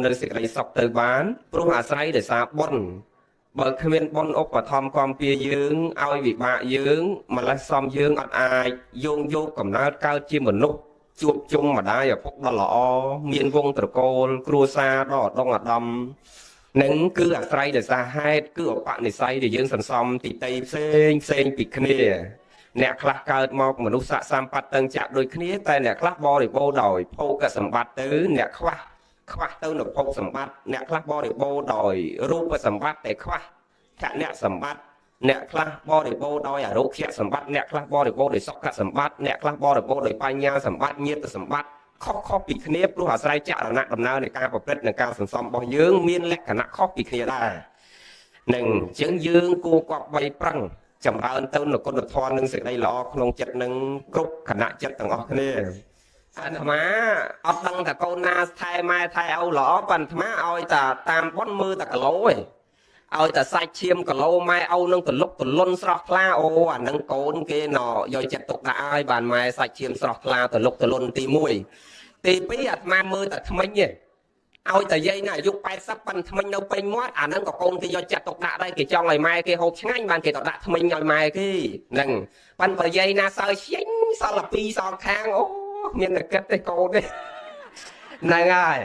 នៅសេចក្តីសុខទៅបានព្រោះអាស្រ័យដោយសារបុណ្យបើគ្មានបុណ្យឧបត្ថម្ភគាំពារយើងឲ្យវិបាកយើងម្លេះសំយើងអត់អាចយកកំណើតកើតជាមនុស្សជួបជុំម្ដាយឪពុកដ៏ល្អមានវង្សត្រកូលគ្រួសារដ៏ឧត្តមឧត្តមនឹងគឺអាស្រ័យដោយសារហេតុគឺឧបនិស្ស័យដែលយើងសន្សំទីតីផ្សេងពីគ្នាអ្នកខ្លះកើតមកមនុស្សស័ក្តិសម្បត្តិតឹងចាក់ដូចគ្នាតែអ្នកខ្លះបរិបូរដោយភោគសម្បត្តិទៅអ្នកខ្វះទៅនៅភោគសម្បត្តិអ្នកខ្លះបរិបូរដោយរូបសម្បត្តិតែខ្វះធនៈសម្បត្តិអ្នកខ្លះបរិបូរដោយអារោគ្យសម្បត្តិអ្នកខ្លះបរិបូរដោយសុខសម្បត្តិអ្នកខ្លះបរិបូរដោយបញ្ញាសម្បត្តិញាតិសម្បត្តិខុសពីគ្នាព្រោះអាស្រ័យចរណៈដំណើរនៃការប្រព្រឹត្តនិងការសន្សំរបស់យើងមានលក្ខណៈខុសពីគ្នាដែរនឹងអញ្ចឹងយើងគួរគប្បីប្រឹងចម្រើនទៅនូវគុណធម៌និងសេចក្តីល្អក្នុងចិត្តនឹងគ្រប់គណៈចិត្តទាំងអស់គ្នាអាត្មាអត់ដឹងថាកូនណាថែម៉ែថែឪល្អប៉ុន្តែអាត្មាឲ្យតែតាមប៉ុនមើលតែគីឡូឯងឲ្យតែសាច់ឈាមគីឡូម៉ែឪនឹងទលុកទលុនស្រស់ថ្លាអូអានឹងកូនគេណយកចិត្តទុកដាក់ឲ្យបានម៉ែសាច់ឈាមស្រស់ថ្លាទលុកទលុនទី1ទី2អាត្មាមើលតែថ្មិញឯងឲ្យតែយាយណាអាយុ80ប៉ិនថ្មិញនៅពេញមាត់អានឹងក៏កូនគេយកចិត្តទុកដាក់ដែរគេចង់ឲ្យម៉ែគេហូបឆ្ងាញ់បានគេទៅដាក់ថ្មិញឲ្យម៉ែគេហ្នឹងប៉ិនបើយាយណាសើឆ្ញ់សល់តែ2សងខាងអូមានតែគិតទេកូនទេហ្នឹងហើយ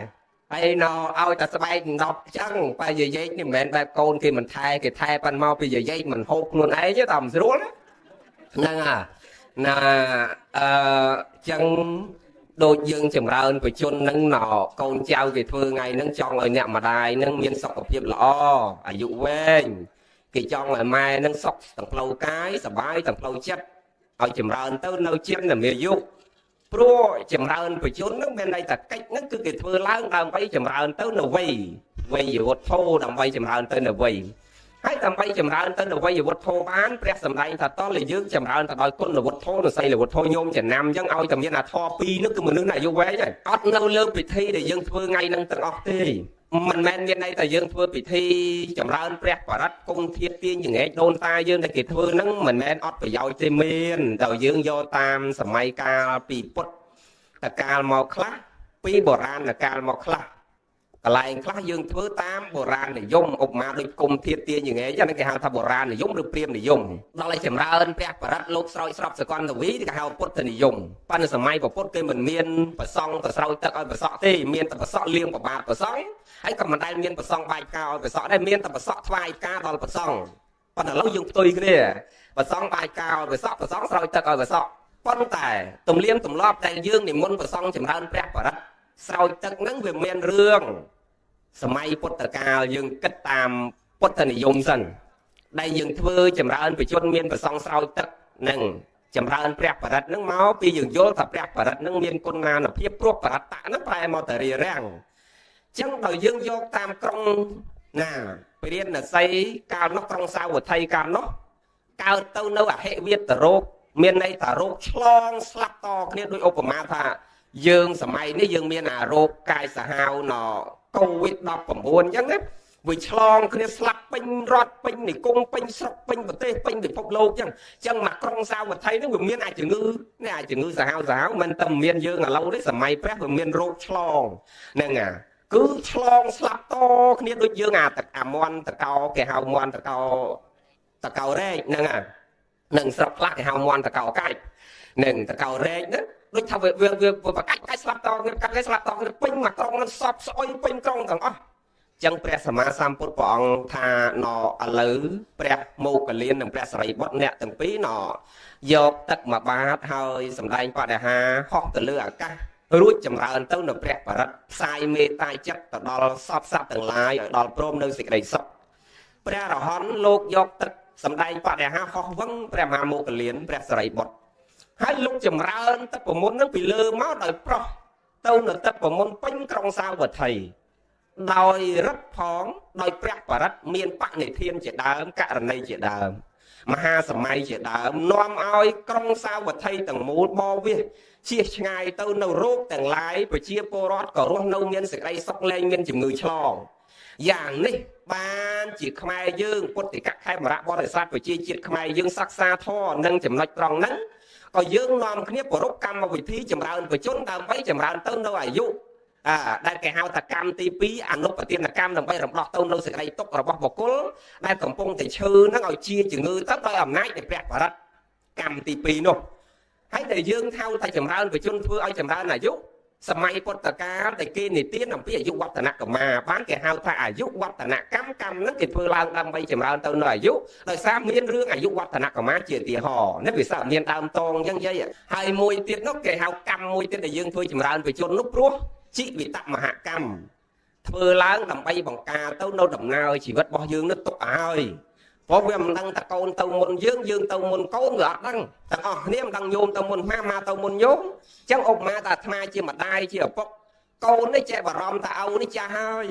ហើយណឲ្យតែស្បែក10ចឹងបើយាយនេះមិនមែនបែបកូនគេមិនថែគេថែប៉ិនមកពីយាយមិនហូបខ្លួនឯងទេតែមិនស្រួលហ្នឹងហើយណាចឹងដូចយើងចម្រើនបជននឹងណកូនចៅគេធ្វើថ្ងៃហ្នឹងចង់ឲ្យអ្នកម្ដាយនឹងមានសុខភាពល្អអាយុវែងគេចង់ឲ្យម៉ែនឹងសុខទាំងផ្លូវកាយសប្បាយទាំងផ្លូវចិត្តឲ្យចម្រើនទៅនៅជាតិនាមាយុព្រោះចម្រើនបជននឹងមានន័យថាកិច្ចហ្នឹងគឺគេធ្វើឡើងដើម្បីចម្រើនទៅនៅវ័យវុទ្ធោដើម្បីចម្រើនទៅនៅវ័យហើយដើម្បីចម្រើនទៅនៅវ័យវុទ្ធោបានព្រះសម្ដែងថាតលយើងចម្រើនទៅដោយគុណវុទ្ធោនិងសីលវុទ្ធោញោមចំណាំអញ្ចឹងឲ្យតែមានអាធម៌2នោះគឺមនុស្សអាយុវែងហើយអត់នៅលើពិធីដែលយើងធ្វើថ្ងៃហ្នឹងទាំងអស់ទេមិនមែនមានន័យថាយើងធ្វើពិធីចម្រើនព្រះបរិត្តគង់ធាតុទាញចង្អែកដូនតាយើងដែលគេធ្វើហ្នឹងមិនមែនអត់ប្រយោជន៍ទេមានតែយើងយកតាមសម័យកាលពីពុទ្ធតកាលមកខ្លះពីបុរាណកាលមកខ្លះកន្លែងខ្លះយើងធ្វើតាមបុរាណនិយមឧបមាដូចគុំធាតុទាញចង្អែកហ្នឹងគេហៅថាបុរាណនិយមឬព្រាហ្មណ៍និយមដល់ឲ្យចម្រើនព្រះបរិត្តលោកស្រោចស្រពសកលវីគេហៅពុទ្ធនិយមប៉ុន្តែសម័យពុទ្ធគេមិនមានប្រសង់ទៅស្រោចទឹកឲ្យប្រសក់ទេមានតែប្រសក់លៀងប្របាទប្រសង់ហើយក៏មិនដែលមានប្រសង់បាយផ្កាឲ្យប្រសក់ដែរមានតែប្រសក់ថ្វាយផ្កាដល់ប្រសង់ប៉ុន្តែឥឡូវយើងផ្ទុយគ្នាប្រសង់បាយផ្កាឲ្យប្រសក់ប្រសង់ស្រោចទឹកឲ្យប្រសក់ប៉ុន្តែទំនៀមទម្លាប់ដែលយើងនិមន្តប្រសង់ចម្រើនព្រះបរិត្តស្រោចទឹកហ្នឹងវាមានរឿងសម័យពុទ្ធកាលយើងគិតតាមពុទ្ធនិយមសិនដែលយើងធ្វើចម្រើនបជនមានប្រសង់ស្រោចទឹកនឹងចម្រើនព្រះបរិត្តហ្នឹងមកពីយើងយល់ថាព្រះបរិត្តហ្នឹងមានគុណានុភាពព្រោះបរិត្តហ្នឹងប្រែមកតែរារាំងចឹងដល់យើងយកតាមក្រុងណាព្រានណសីកាលនោះក្រុងសាវត្ថីកាលនោះកើតទៅនៅអហិវាទរោគមានន័យថារោគឆ្លងស្លាប់តគ្នាដោយឧបមាថាយើងសម័យនេះយើងមានអារោគកាយសាហាវណកូវីដ19អញ្ចឹងណាវាឆ្លងគ្នាស្លាប់ពេញរដ្ឋពេញនិគមពេញស្រុកពេញប្រទេសពេញពិភពលោកអញ្ចឹងមកក្រុងសាវត្ថីហ្នឹងវាមានអាចជំងឺនេះអាចជំងឺសាហាវមិនតែមានយើងឥឡូវនេះសម័យព្រះវាមានរោគឆ្លងហ្នឹងគឺឆ្លងស្លាប់តគ្នាដូចយើងអាមន់តកោគេហៅមន់តកោរែកហ្នឹងនឹងស្រុកខ្លះគេហៅមន់តកោកាច់នឹងតកោរែកហ្នឹងដូចថាវាប្រកាច់ស្លាប់តគ្នាកាច់ស្លាប់តគ្នាពេញមកក្រុងនឹងសពស្អុយពេញក្រុងទាំងអស់ចឹងព្រះសម្មាសម្ពុទ្ធព្រះអង្គថាណឥឡូវព្រះមោគលាននិងព្រះសរិបុត្រអ្នកទាំងពីរណយកទឹកមកបាតហើយសម្ដែងបដិហាហោះទៅលើអាកាសរួចចម្រើនទៅនៅព្រះបរិត្តផ្សាយមេត្តាចិត្តទៅដល់សពសត្វទាំងឡាយឲ្យដល់ព្រមនៅសេចក្តីសុខព្រះរហន្តលោកយកទឹកសម្ដែងបដិហាហោះវឹងព្រះមហាមោគលានព្រះសរិបុត្រហើយលោកចម្រើនទឹកប្រមុននឹងពីលើមកដោយប្រោះទៅនៅទឹកប្រមុនពេញក្រុងសាវត្ថីដោយរឹតផងដោយព្រះបរិត្តមានបនិធានជាដើមករណីជាដើមមហាសម័យជាដើមនាំឲ្យក្រុងសាវត្ថីទាំងមូលបវាជៀសឆ្ងាយទៅនៅរោគទាំងឡាយប្រជាពលរដ្ឋក៏រស់នៅមានសេចក្តីសុខលែងមានជំងឺឆ្លងយ៉ាងនេះបានជាខ្មែរយើងពុទ្ធិកខេមរៈបរិស័ទប្រជាជាតិខ្មែរយើងសិក្សាធម៌និងចំណុចត្រង់ហ្នឹងក៏យើងនាំគ្នាប្រពកម្មវិធីចម្រើនបជនដើម្បីចម្រើនទៅនៅអាយុ ដែលគេហៅថាកម្មទី2អនុប្រទានកម្មដើម្បីរំដោះទៅនៅសេចក្តីទុក្ខរបស់បុគ្គលដែលកំពុងតែឈឺនឹងឲ្យជាជំងឺទៅដោយអំណាចនៃព្រះបរិត្តកម្មទី2នោះហើយដែលយើងហៅថាចម្រើនបជនធ្វើឲ្យចម្រើនអាយុសម័យពុទ្ធកាលដែលគេនិទានអំពីអាយុវឌ្ឍនកម្មបានគេហៅថាអាយុវឌ្ឍនកម្មកម្មនឹងគេធ្វើឡើងដើម្បីចម្រើនទៅនៅអាយុដោយសារមានរឿងអាយុវឌ្ឍនកម្មជាឧទាហរណ៍នេះវាសារមានដើមតងអញ្ចឹងយាយហើយមួយទៀតនោះគេហៅកម្មមួយទៀតដែលយើងធ្វើចម្រើនបជននោះព្រោះជីវិតមហកម្មធ្វើឡើងដើម្បីបង្ការទៅនៅដំណើរជីវិតរបស់យើងនោះទុកឲ្យព្រោះវាមិនដឹងតកូនទៅមុនយើងទៅមុនកូនវាអត់ដឹងទាំងអស់គ្នាមិនដឹងញោមទៅមុនម៉ាទៅមុនញោមអញ្ចឹងឧបមាថាអាត្មាជាម្ដាយជាឪពុកកូននេះចេះបារម្ភថាឪនេះចាស់ហើយ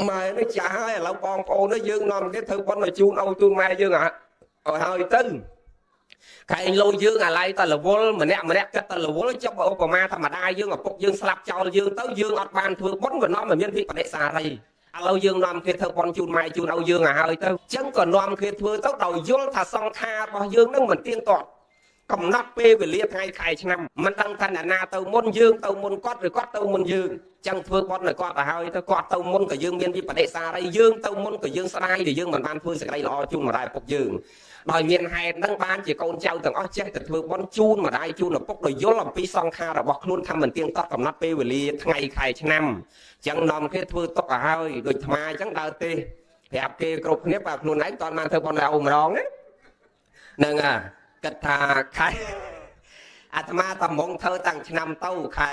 ម៉ែនេះចាស់ហើយឥឡូវបងប្អូននេះយើងនាំគេធ្វើប៉ុនឲ្យជូនឪជូនម៉ែយើងឲ្យហើយទៅខែងលោយើងអាឡ័យតរវល់ម្នាក់គិតតរវល់ចុះឧបមាធម្មតាយើងឪពុកយើងស្លាប់ចោលយើងទៅយើងអត់បានធ្វើប៉ុនវានាំឲ្យមានវិបដិសារីឥឡូវយើងនាំគេធ្វើប៉ុនជូនម៉ែជូនឪយើងឲ្យហើយទៅអញ្ចឹងក៏នាំគេធ្វើទៅដោយយល់ថាសង្ខាររបស់យើងនឹងមិនទៀងទាត់កំណត់ពេលវេលាថ្ងៃខែឆ្នាំមិនដឹងថាអ្នកណាទៅមុនយើងទៅមុនគាត់ឬគាត់ទៅមុនយើងអញ្ចឹងធ្វើប៉ុនឲ្យគាត់ទៅហើយទៅគាត់ទៅមុនក៏យើងមានវិបដិសារីយើងទៅមុនក៏យើងស្ដាយដែលយើងមិនបានធ្វើសេចក្តីល្អជូនម្ដាយឪពុកយើងដោយមានហេតុហ្នឹងបានជាកូនចៅទាំងអស់ចេះតែធ្វើប៉ុនជូនម្ដាយជូនឪពុកដោយយល់អំពីសង្ខាររបស់ខ្លួនថាមិនទៀងទាត់កំណត់ពេលវេលាថ្ងៃខែឆ្នាំអញ្ចឹងនាំគេធ្វើទុកឲ្យហើយដូចថ្មអញ្ចឹងដើរទេប្រាប់គេគ្រប់គ្នាបើខ្លួនឯងតន់បានធ្វើប៉ុនឲ្យម្ដងហ្នឹងគិតថាខែអាត្មាតំងធ្វើតាំងឆ្នាំទៅខែ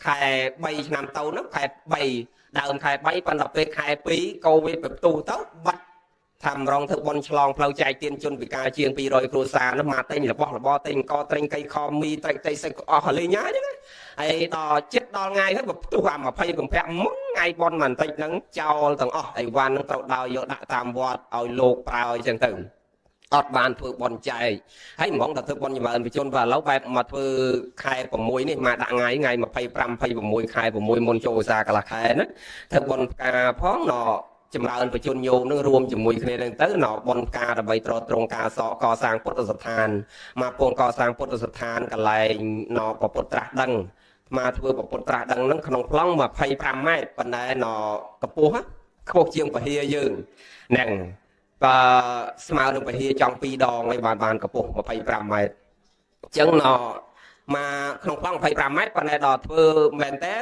ខែ3ឆ្នាំទៅនោះខែ3ដើមខែ3ប៉ុន្តែពេលខែ2កូវីដបន្ទុះទៅបាត់ថាម្រងធ្វើបន់ឆ្លងផ្លូវចែកទានជនពិការជាង200គ្រួសារនោះមកទិញរបស់របរទិញកត្រេងកៃខមមីត្រេងតៃសិកអស់លេងញ៉ាអញ្ចឹងហើយដល់ចិត្តដល់ថ្ងៃហ្នឹងបន្ទុះអា20កំប្រាក់មុនថ្ងៃបន់បន្តិចហ្នឹងចោលទាំងអស់អីវ៉ាន់ហ្នឹងត្រូវដល់យកដាក់តាមវត្តឲ្យលោកប្រើអញ្ចឹងទៅអត់បានធ្វើបន់ចែកហើយហ្មងតែធ្វើបន់ចម្រើនបជនបើឥឡូវបែបមកធ្វើខែ6នេះមកដាក់ថ្ងៃ25 26ខែ6មុនចូលឧស្សាហ៍កន្លះខែណាធ្វើបន់ផ្កាផងចម្រើនបជនញោមនឹងរួមជាមួយគ្នានឹងទៅបន់ផ្កាដើម្បីត្រត្រង់ការកសាងពុទ្ធស្ថានមកពងកសាងពុទ្ធស្ថានកន្លែងប្រពុតត្រាស់ដឹងមកធ្វើប្រពុតត្រាស់ដឹងនឹងក្នុងប្លង់25ម៉ែត្រប៉ុន្តែកម្ពស់ខ្ពស់ជាងពហិយយើងហ្នឹងបើស្មើនឹងពហិយចង់2ដងហើយបានកម្ពស់25ម៉ែត្រអញ្ចឹងមកក្នុងប្លង់25ម៉ែត្រប៉ុន្តែដល់ធ្វើមែនតើ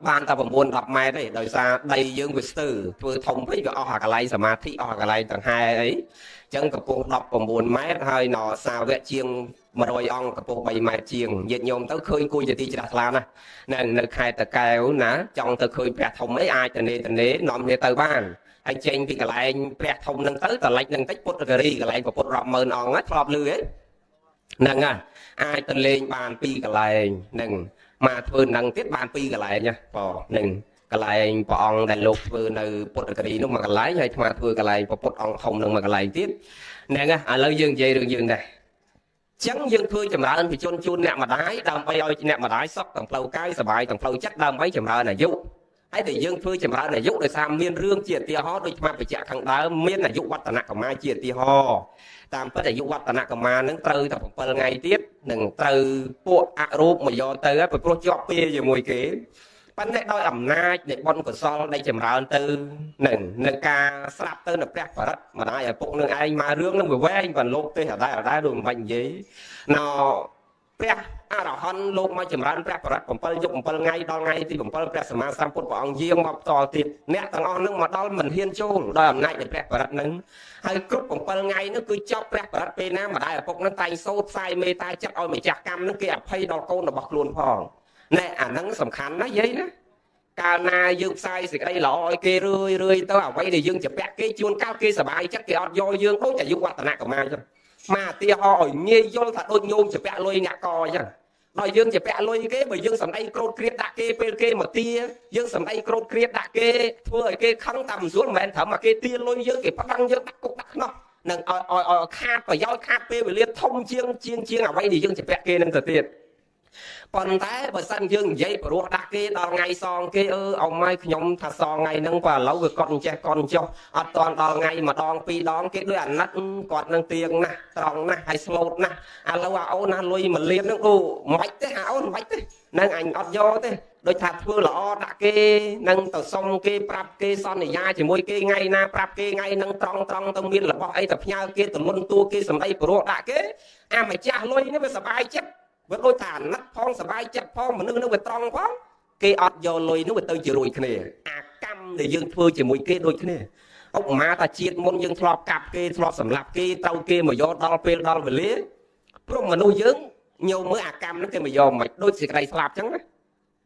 បានតែ9 10ម៉ែត្រទេដោយសារដីយើងវាស្ទើរធ្វើធំពេកវាអស់អាកន្លែងសមាធិអស់អាកន្លែងទាំងហែអីអញ្ចឹងកម្ពស់19ម៉ែត្រហើយសាវកជាង100អង្គកម្ពស់3ម៉ែត្រជាងញាតិញោមទៅឃើញគួយជាទីជ្រះថ្លាណាស់នៅខេត្តតាកែវណាចង់ទៅឃើញព្រះធំអីអាចទៅនេនាំគ្នាទៅបានហើយចេញពីកន្លែងព្រះធំហ្នឹងទៅតលិចនឹងតិចពុទ្ធគិរីកន្លែងពុទ្ធរាប់ម៉ឺនអង្គហ្នឹងធ្លាប់លឺហ្នឹងអាចទៅលេងបាន2កន្លែងហ្នឹងមកធ្វើនឹងទៀតបាន2កន្លែងណាបងនឹងកន្លែងព្រះអង្គដែលលោកធ្វើនៅពុទ្ធគិរីនោះមួយកន្លែងហើយថ្មធ្វើកន្លែងពុទ្ធអង្គធំនឹងមួយកន្លែងទៀតហ្នឹងឥឡូវយើងនិយាយរឿងយើងដែរអញ្ចឹងយើងធ្វើចម្រើនបជនជូនអ្នកម្ដាយដើម្បីឲ្យអ្នកម្ដាយសុខទាំងផ្លូវកាយសុបាយទាំងផ្លូវចិត្តដើម្បីចម្រើនអាយុហើយតែយើងធ្វើចម្រើនអាយុដោយសារមានរឿងជាឧទាហរណ៍ដូចថ្មបញ្ជាក់ខាងដើមមានអាយុវឌ្ឍនកម្មជាឧទាហរណ៍តាមពិតអាយុវឌ្ឍនកម្មនឹងត្រូវតែ7ថ្ងៃទៀតនឹងត្រូវពួកអរូបមកយកទៅហើយព្រោះជាប់ពេលជាមួយគេប៉ុន្តែដោយអំណាចនៃបុណ្យកុសលនៃចម្រើនទៅនៅការស្រាប់ទៅនៅព្រះបរិត្តម្ដាយឪពុកនឹងឯងមករឿងនឹងវាវែងបានលោកទេអដែលដូចមិនបាច់និយាយព្រះអរហន្តលោកមកចម្រើនព្រះបរិត្ត7យប់7ថ្ងៃដល់ថ្ងៃទី7ព្រះសម្មាសម្ពុទ្ធព្រះអង្គយាងមកបន្តទៀតអ្នកទាំងអស់នឹងមកដល់មិនហ៊ានចូលដោយអំណាចនៃព្រះបរិត្តនឹងហើយគ្រប់7ថ្ងៃនោះគឺចប់ព្រះបរិត្តពេលណាម្ដាយឪពុកនឹងតែងសូត្រផ្សាយមេត្តាចិត្តឲ្យម្ចាស់កម្មនឹងគេអភ័យដល់កូនរបស់ខ្លួនផងណែអាហ្នឹងសំខាន់ណាយាយណាកាលណាយើងផ្សាយសេចក្តីល្អឲ្យគេរឿយទៅអ្វីដែលយើងជពាក់គេជួនកាលគេសប្បាយចិត្តគេអត់យកយើងដូចអាយុវឌ្ឍនកម្មអញ្ចឹងមកឧទាហរណ៍ឲ្យងាយយល់ថាដូចញោមជពាក់លុយអ្នកកអញ្ចឹងដល់យើងជពាក់លុយគេបើយើងសម្ដីក្រោតគ្រៀតដាក់គេពេលគេមកទាយើងសម្ដីក្រោតគ្រៀតដាក់គេធ្វើឲ្យគេខឹងតាមស្រួលមិនមែនត្រឹមតែគេទាលុយយើងគេផ្ដាំយើងដាក់គុកដាក់ខ្នោះនឹងឲ្យខាតប្រយោជន៍ខាតពេលវេលាធំជាងអ្វីដែលយើងជពាក់គេនឹងទៅទៀត ប៉ុន្តែបើសិនយើងនិយាយព្រោះដាក់គេដល់ថ្ងៃសងគេអ៊ំម៉ែខ្ញុំថាសងថ្ងៃហ្នឹងបើឥឡូវវាគាត់អញ្ចេះគាត់អញ្ចោះអត់តាន់ដល់ថ្ងៃម្ដងពីរដងគេដូចអាណិតគាត់នឹងទៀងណាស់ត្រង់ណាស់ហើយស្លូតណាស់ឥឡូវអាអូនណាលុយ1លានហ្នឹងមិនបាច់ទេអាអូនមិនបាច់ទេនឹងអញអត់យកទេដូចថាធ្វើល្អដាក់គេនឹងទៅសុំគេប្រាប់គេសន្យាជាមួយគេថ្ងៃណាប្រាប់គេថ្ងៃហ្នឹងត្រង់ទៅមានរបស់អីទៅផ្ញើគេទៅមុនតួគេសម្ដីព្រោះដាក់គេអាម្ចាស់លុយនេះវាសប្បាយចិត្តវាដូចថាអាណិតផងសប្បាយចិត្តផងមនុស្សនឹងវាត្រង់ផងគេអត់យកលុយនោះវាទៅជារួយគ្នាអាកម្មដែលយើងធ្វើជាមួយគេដូចគ្នាឧបមាថាជាតិមុនយើងធ្លាប់កាប់គេធ្លាប់សម្លាប់គេត្រូវគេមកយកដល់ពេលដល់វេលាព្រោះមនុស្សយើងញោមមើលអាកម្មហ្នឹងគេមកយកមិនដូចសេចក្តីស្លាប់ចឹងណា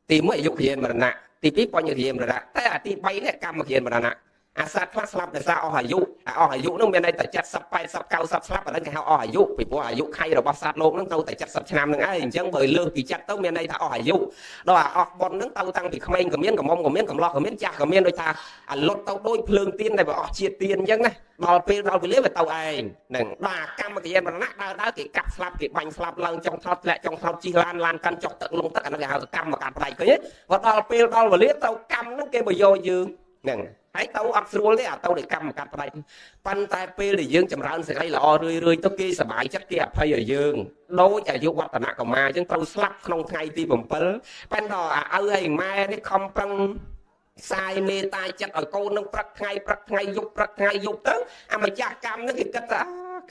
ទី1អាយុគ្រាមរណៈទី2បញ្ញគ្រាមរណៈតែអាទី3នេះកម្មគ្រាមរណៈអាសត្វខ្លះស្លាប់ដោយសារអស់អាយុនោះមានន័យតែ70 80 90ស្លាប់អាហ្នឹងគេហៅអស់អាយុពីព្រោះអាយុខៃរបស់សត្វលោកហ្នឹងទៅតែ70ឆ្នាំហ្នឹងឯងអញ្ចឹងបើលើសពី70ទៅមានន័យថាអស់អាយុដល់អាអស់ប៉ុនហ្នឹងទៅតាំងពីក្មេងក៏មានកំមុំក៏មានកំឡោះក៏មានចាស់ក៏មានដូចថាអាលុតទៅដូចភ្លើងទៀនដែលវាអស់ជាតិទៀនអញ្ចឹងណាដល់ពេលដល់វេលាវាទៅឯងហ្នឹងបាទកម្មគ្រាមរណៈដើរគេកាប់ស្លាប់គេបាញ់ស្លាប់ឡើងចុងថ្នោតធ្លាក់ចុងថ្នោតជិះឡានកាន់ចុះទឹកលងទឹកអាហ្នឹងគេហៅកម្មកាត់ផ្ដាច់ឃើញទេបើដល់ពេលដល់វេលាទៅកម្មហ្នឹងគេមកយកយើងហ្នឹងហើយទៅអត់ស្រួលទេអាទៅដោយកម្មកាត់ផ្ដាច់ប៉ុន្តែពេលដែលយើងចម្រើនសេចក្តីល្អរឿយទៅគេសប្បាយចិត្តគេអភ័យឲ្យយើងដូចអាយុវឌ្ឍនកុមារអញ្ចឹងត្រូវស្លាប់ក្នុងថ្ងៃទី7ប៉ុន្តែដល់អាឪហើយម៉ែនេះខំប្រឹងផ្សាយមេត្តាចិត្តឲ្យកូននឹងព្រឹកថ្ងៃយប់ទៅអាម្ចាស់កម្មនឹងគេគិតថា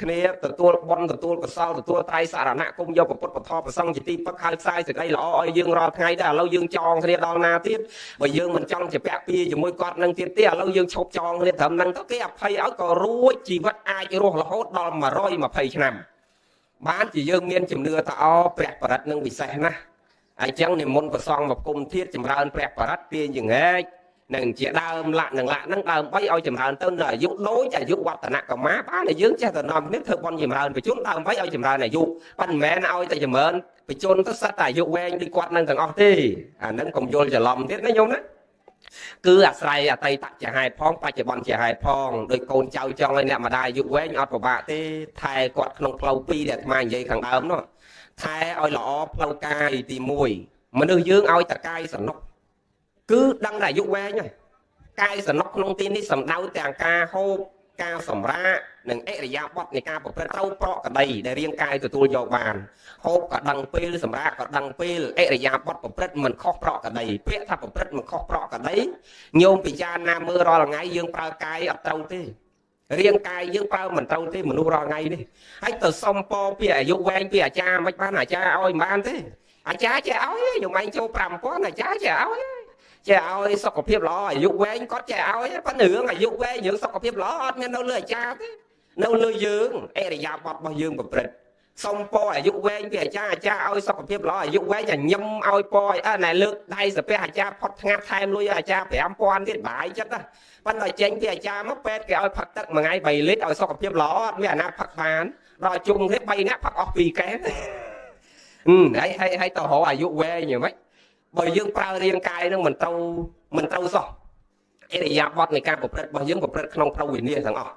គ្នាទទួលបុណ្យទទួលកុសលទទួលត្រៃសរណៈគុំយកពុទ្ធពធប្រសង្ឃជាទីពឹកហៅផ្សាយសេចក្តីល្អឲ្យយើងរាល់ថ្ងៃដែរឥឡូវយើងចងគ្នាដល់ណាទៀតបើយើងមិនចង់ជាពាក់ពីជាមួយគាត់នឹងទៀតទេឥឡូវយើងឈប់ចងគ្នាត្រឹមហ្នឹងទៅគេអភ័យឲ្យក៏រួចជីវិតអាចរស់រហូតដល់120ឆ្នាំបានជាយើងមានជំនឿថាព្រះបរិត្តនឹងពិសេសណាស់អញ្ចឹងនិមន្តប្រសងមកគុំធាតចម្រើនព្រះបរិត្តទាញចង្អែកនឹងជាដើមលក្ខនឹងដើម្បីឲ្យចម្រើនទៅនៅអាយុដូចអាយុវឌ្ឍនកុមារបានតែយើងចេះតែនាំគ្នាធ្វើបន់ចម្រើនបញ្ជនដើម្បីឲ្យចម្រើនអាយុប៉ុន្តែមិនមែនឲ្យតែចម្រើនបញ្ជនទៅសិតតែអាយុវែងដូចគាត់នឹងទាំងអស់ទេអានឹងកុំយល់ច្រឡំទៀតណាញោមណាគឺអាស្រ័យអតីតជាហេតុផងបច្ចុប្បន្នជាហេតុផងដោយកូនចៅចង់ឲ្យអ្នកម្ដាយអាយុវែងអត់ពិបាកទេថែគាត់ក្នុងផ្លូវ2ដែលអាត្មានិយាយខាងដើមនោះថែឲ្យល្អផ្លូវកាយទី1មនុស្សយើងឲ្យតកាយសំណុកគឺដឹងតែអាយុវែងហើយកាយសំណុកក្នុងទីនេះសំដៅទាំងការហូបការសម្រាកនិងអរិយាបថនៃការប្រព្រឹត្តត្រូវប្រកដីដែលរាងកាយទទួលយកបានហូបក៏ដឹងពេលសម្រាកក៏ដឹងពេលអរិយាបថប្រព្រឹត្តមិនខុសប្រកដីពាក្យថាប្រព្រឹត្តមិនខុសប្រកដីញោមពិចារណាមើលរាល់ថ្ងៃយើងប្រើកាយអត់ត្រូវទេរាងកាយយើងប្រើមិនត្រូវទេមនុស្សរាល់ថ្ងៃនេះហើយទៅសុំពរពីអាយុវែងពីអាចារ្យមិនបានអាចារ្យឲ្យមិនបានទេអាចារ្យចេះឲ្យញោមឯងចូល5000អាចារ្យចេះឲ្យចេះឲ្យសុខភាពល្អអាយុវែងគាត់ចេះឲ្យប៉ុន្តែរឿងអាយុវែងរឿងសុខភាពល្អអត់មាននៅលើអាចារ្យទេនៅលើយើងអរិយាបថរបស់យើងប្រព្រឹត្តសុំពរអាយុវែងពីអាចារ្យឲ្យសុខភាពល្អអាយុវែងញឹមឲ្យពរណែលើកដៃសាពះអាចារ្យផុតថ្ងាត់ថែមលុយអាចារ្យ5000ទៀតបាយចិត្តណាប៉ុន្តែចេញពីអាចារ្យមកពេទ្យគេឲ្យផឹកទឹកមួយថ្ងៃ3លីត្រឲ្យសុខភាពល្អអត់មានអាណាផឹកបានដល់ជុំគ្នា3នាក់ផឹកអស់2កែវហើយទៅរកអាយុវែងយ៉ាងម៉េចបើយើងប្រើរាងកាយនឹងមិនត្រូវសោះអរិយាបថនៃការប្រព្រឹត្តរបស់យើងប្រព្រឹត្តក្នុងផ្លូវវិន័យទាំងអស់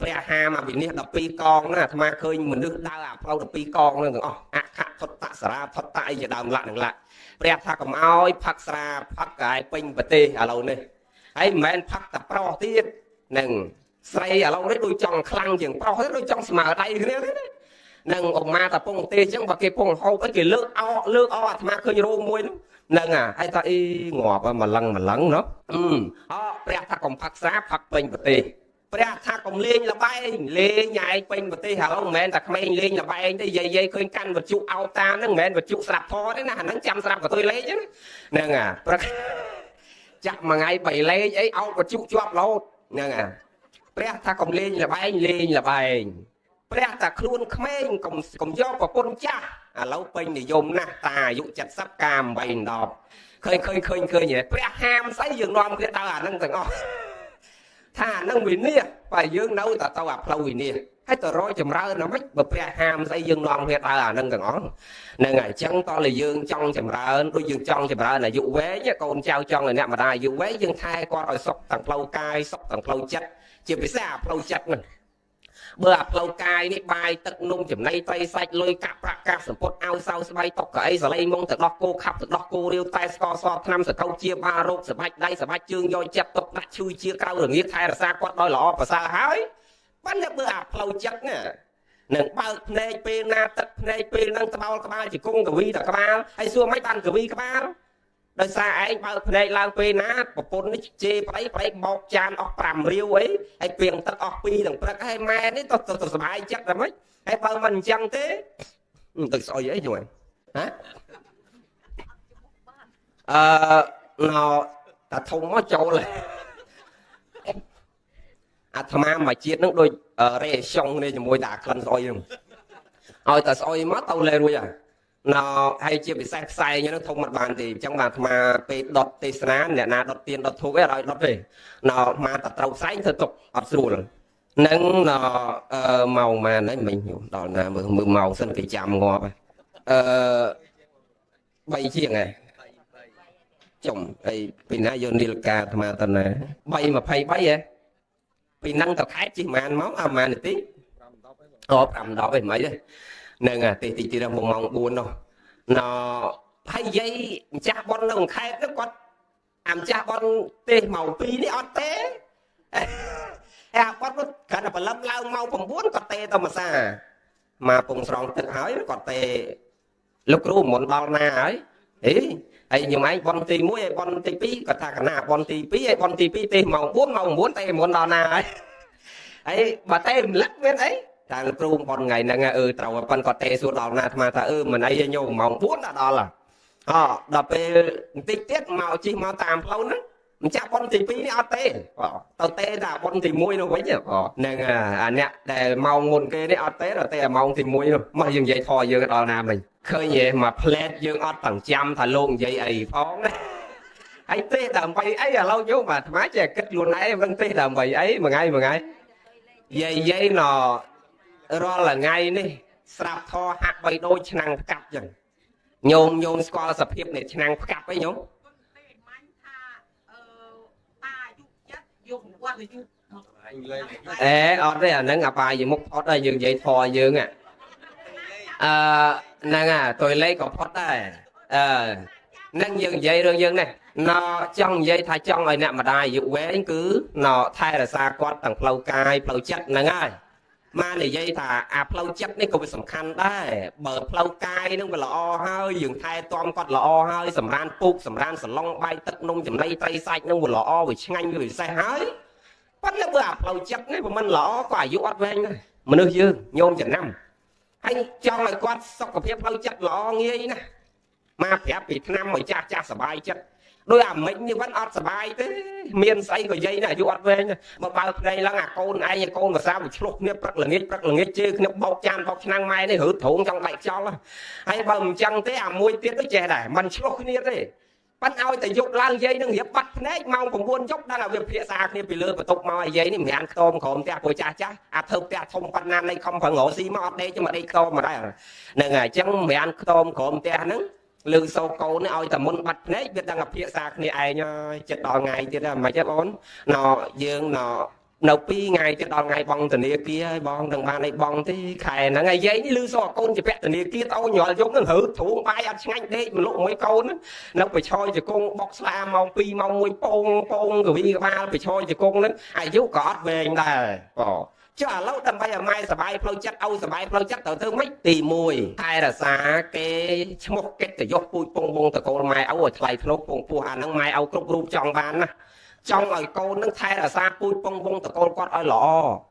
ព្រះហាមវិន័យ12កងណាអាត្មាឃើញមនុស្សដើរអាផ្លូវ12កងនឹងទាំងអស់អខថុតសារាថុតអីជាដើមលក្ខនឹងលក្ខព្រះថាកុំអោយផឹកស្រាផឹកកាយពេញប្រទេសឥឡូវនេះហើយមិនមែនផឹកតែប្រុសទៀតនឹងស្រីឥឡូវនេះដូចចង់ខ្លាំងជាងប្រុសទេដូចចង់ស្មើដៃគ្នាទេនឹងអមាតាពងទេអញ្ចឹងបើគេពងហូបអីគេលើកអអាត្មាឃើញរោងមួយហ្នឹងហើយថាអីងាប់ម្លឹងណោះព្រះថាកុំផឹកស្រាផឹកពេញប្រទេសព្រះថាកុំលេងលបែងលេងឯងពេញប្រទេសឥឡូវមិនមែនតែក្មេងលេងលបែងទេយាយឃើញកាន់វត្ថុអោបតាមហ្នឹងមិនមែនវត្ថុស្រាប់ធរទេណាអាហ្នឹងចាំស្រាប់ក៏ទុយលេងហ្នឹងព្រឹកចាក់មួយថ្ងៃ3លេងអីអោបវត្ថុជាប់រហូតហ្នឹងព្រះថាកុំលេងលបែងព្រះតាខ្លួនក្មេងកុំយកប្រពន្ធចាស់ឥឡូវពេញនិយមណាស់តាអាយុ70កាម8 10ឃើញព្រះហាមស្អីយើងនាំគ្នាដើរអាហ្នឹងទាំងអស់ថាអាហ្នឹងវិន័យបើយើងនៅតែទៅអាផ្លូវវិន័យហើយទៅរយចម្រើនណាមិនបើព្រះហាមស្អីយើងនាំគ្នាដើរអាហ្នឹងទាំងអស់ហ្នឹងហើយអញ្ចឹងតោះតែយើងចង់ចម្រើនដូចយើងចង់ចម្រើនអាយុវែងកូនចៅចង់ឲ្យអ្នកម្ដាយអាយុវែងយើងថែគាត់ឲ្យសុខទាំងផ្លូវកាយសុខទាំងផ្លូវចិត្តជាពិសេសអាផ្លូវចិត្តហ្នឹង បើអាផ្លូវកាយនេះបាយទឹកនំចំណីត្រីសាច់លុយកាក់ប្រាក់កាសសម្ពុតអោសៅស្បៃតុកកៅអីសលៃមុងទៅដោះគោខាប់ទៅដោះគោរាវតែស្កសថ្នាំសកោជាបារោគសបាច់ដៃសបាច់ជើងយកចិត្តទុកដាក់ជួយជាក្រៅរងាថែរក្សាគាត់ដោយល្អប្រសើរហើយប៉ុន្តែបើអាផ្លូវចិត្តណានឹងបើកភ្នែកពេលណាទឹកភ្នែកពេលហ្នឹងក្បោលក្បាលជាគង់កវីតក្បាលហើយសួរមិនបានកវីក្បាលដោយសារឯងបើកភ្នែកឡើងពេលណាប្រពន្ធនេះជេរប្តីបោកចានអស់5រាវអីហើយពីងទឹកអស់2ទាំងព្រឹកហើយម៉ែនេះទៅសុបាយចិត្តតែមិនហើយបើមិនអញ្ចឹងទេទៅស្អុយអីយល់ហ៎ណោតាធំមកចូលអាត្មាមួយជាតិនឹងដូចរេសុងនេះជាមួយតាក្លិនស្អុយហ្នឹងឲ្យតាស្អុយមកទៅលេរួចហើយណោហើយជាពិសេសផ្សែងហ្នឹងធំមិនបានទេអញ្ចឹងបាទអាត្មាពេលដុតទេសនាអ្នកណាដុតទៀនដុតធូបឯងឲ្យដុតទេណោអាត្មាតត្រូវផ្សែងធ្វើទុកអត់ស្រួលនឹងម៉ោងម៉ានហើយមិញដល់ណាមើលម៉ោងសិនគេចាំងាប់3ជាងហ៎ចំអីពីណាយកនីលកាអាត្មាតណា3:23ហ៎ពីហ្នឹងទៅខេតជិះម៉ានមកអាម៉ាននាទី5-10ឯងមិនទេហ្នឹងអាទីទីដល់ម៉ោង4នោះណហើយយាយម្ចាស់ប៉ុននៅខេតហ្នឹងគាត់អាម្ចាស់ប៉ុនទេម៉ោង2នេះអត់ទេអាគាត់គាត់បលឹមឡើងម៉ោង9គាត់ទេទៅមួយសាមកពងស្រង់ទឹកហើយគាត់ទេលោកគ្រូមុនដល់ណាហើយហើយខ្ញុំឯងប៉ុនទី1ហើយប៉ុនទី2គាត់ថាកណាប៉ុនទី2ហើយប៉ុនទី2ទេម៉ោង4ម៉ោង9ទេមុនដល់ណាហើយបើទេរំលឹកមានអីតែលោកគ្រូប៉ុនថ្ងៃហ្នឹងត្រូវប៉ុនគាត់ទេសួរដល់ណាអាត្មាថាមិនអីទេញោមម៉ោង4ដល់ដល់ពេលបន្តិចទៀតមកជិះមកតាមផ្លូវហ្នឹងម្ចាស់ប៉ុនទី2នេះអត់ទេទៅទេតែប៉ុនទី1នោះវិញហ្នឹងអាអ្នកដែលម៉ោងមុនគេនេះអត់ទេតែម៉ោងទី1នោះមកយើងនិយាយធေါ်យើងដល់ណាមិញឃើញហ៎មកផ្លែតយើងអត់ទាំងចាំថាលោកនិយាយអីផងហើយទេដើម្បីអីឥឡូវយកអាត្មាចេះគិតខ្លួនឯងមិនទេដើម្បីអីមួយថ្ងៃយាយណរាល់ថ្ងៃនេះស្រាប់ធေါ်ហាក់បីដូចឆ្នាំងផ្កាប់ចឹងញោមស្គាល់សភាពនៃឆ្នាំងផ្កាប់អីញោមអត់ទេអាហ្នឹងអាបាយមុខផុតហើយយើងនិយាយធေါ်យើងហ្នឹងតុយលេខក៏ផុតដែរនឹងយើងនិយាយរឿងយើងនេះចង់និយាយថាចង់ឲ្យអ្នកម្ដាយអាយុវែងគឺថែរក្សាគាត់ទាំងផ្លូវកាយផ្លូវចិត្តហ្នឹងហើយមកនិយាយថាអាផ្លូវចិត្តនេះក៏វាសំខាន់ដែរបើផ្លូវកាយហ្នឹងវាល្អហើយយើងថែទាំគាត់ល្អហើយសម្រានពូកសម្រានសឡុងបាយទឹកនំចំណីត្រីសាច់ហ្នឹងវាល្អវាឆ្ងាញ់វាពិសេសហើយប៉ុន្តែបើអាផ្លូវចិត្តនេះវាមិនល្អក៏អាយុអត់វែងដែរមនុស្សយើងញោមចំណាំហើយចង់ឲ្យគាត់សុខភាពផ្លូវចិត្តល្អងាយណាស់មកប្រាប់ពីឆ្នាំឲ្យចាស់សบายចិត្តដោយអាមិញនេះvẫnអត់សบายទេមានស្អីក៏យាយណាអាយុអត់វែងបើបើប្តីឡើងអាកូនឯងកូនភាសាវាឆ្លុះគ្នាព្រឹកល្ងាចជើគ្នាបោកចានបោកឆ្នាំងម៉ែនេះឬត្រង់ចង់បែកខ្យល់ហើយបើមិនចឹងទេអាមួយទៀតទៅចេះដែរมันឆ្លុះគ្នាទេប៉ិនឲ្យតែយប់ឡើងយាយនឹងរៀបបាត់ភ្នែកម៉ោង9យប់ដល់ឲ្យវាភាសាគ្នាពីលើបន្ទប់មកឲ្យយាយនេះមិនបានខ្ទមក្រោមផ្ទះពួកចាស់អាធ្វើផ្ទះធំប៉ុណ្ណានៃខំប្រងរស៊ីមកអត់ដេកមកដេកខ្ទមមកដែរហ្នឹងហើយអញ្ចឹងមិនបានខ្ទមក្រោមផ្ទះហ្នឹងលើសោកូននេះឲ្យតែមុនបាត់ភ្នែកវាដឹងអាភាសាគ្នាឯងហើយចិត្តដល់ថ្ងៃទៀតហ្នឹងមិនទេបងយើងនៅ2ថ្ងៃទៀតដល់ថ្ងៃបងធនាគារហើយបងនឹងបានអីបងទេខែហ្នឹងហើយយាយនេះលឺសោកូនជាពាក់ធនាគារទៅញ៉ាល់យប់ហ្នឹងរើធូងបាយអត់ឆ្ងាញ់ដេកមលុកមួយកូននៅបិឆយជង្គង់បុកស្លាម៉ោង2ម៉ោង1ពងកវីក្បាលបិឆយជង្គង់ហ្នឹងអាយុក៏អត់វែងដែរចុះឥឡូវដើម្បីឲ្យម៉ែសบายផ្លូវចិត្តឲ្យសบายផ្លូវចិត្តត្រូវធ្វើម៉េចទី1ថែរក្សាគេឈ្មោះកិត្តិយសពូជពងវងតកូលម៉ែឲ្យថ្លៃធ្នូពងពោះអាហ្នឹងម៉ែឲ្យគ្រប់រូបចង់បានណាចង់ឲ្យកូននឹងថែរក្សាពូជពងវងតកូលគាត់ឲ្យល្អ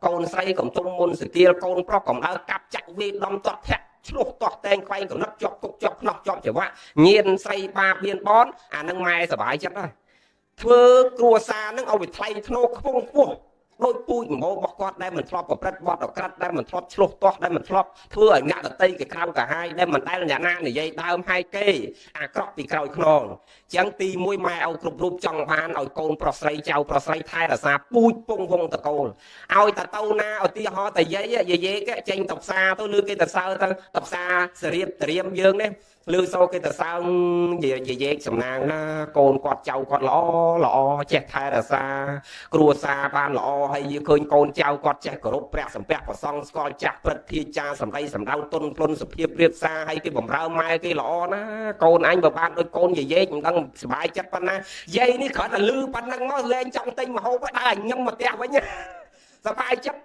កូនស្រីកំទុំមុនសគៀលកូនប្រុសកំដៅកាប់ចាច់វាដំទាត់ធាក់ឆ្លោះទាស់តែងខ្វែងកំណត់ជាប់គុកជាប់ខ្នោះជាប់ច្រវាក់ញៀនស្រីបាបមានបនអាហ្នឹងម៉ែសบายចិត្តហើយធ្វើគ្រួសារហ្នឹងឲ្យវាថ្លៃធ្នូខ្ពង់ខ្ពស់ដូចពូជម្បោរបស់គាត់ដែលមិនធ្លាប់ប្រព្រឹត្តបទអក្រក់ដែលមិនធ្លាប់ឆ្លោះទាស់ដែលមិនធ្លាប់ធ្វើឲ្យអ្នកដតីគេក្រៅកាហាយដែលមិនដែលអ្នកណានិយាយដើមហាយគេអាក្រក់ពីក្រោយខ្នងអញ្ចឹងទី1ម៉ែឲ្យគ្រប់រូបចង់បានឲ្យកូនប្រុសស្រីចៅប្រុសស្រីថែរក្សាពូជពងវងតកូលឲ្យតទៅណាឧទាហរណ៍តែយាយគេចេញទៅផ្សារទៅលើគេទៅសើទៅផ្សារសរៀបត្រៀមយើងនេះ លឺសូគេទៅសើងនិយាយសំណាងណាកូនគាត់ចៅគាត់ល្អចេះថែរក្សាគ្រួសារបានល្អហើយយើងឃើញកូនចៅគាត់ចេះគោរពព្រះសម្ពះប្រសង់ស្គាល់ចាស់ព្រឹទ្ធាចារសម្ដីសម្ដៅទុនភ្លុនសុភាពរៀបសារហើយគេបំរើម៉ែគេល្អណាកូនអញបើបានដូចកូននិយាយមិនដឹងសុបាយចិត្តប៉ុណ្ណាយាយនេះគ្រាន់តែលឺប៉ុណ្ណឹងមកលែងចង់ទិញម្ហូបដើរញឹមមកផ្ទះវិញសប្បាយចិត្ត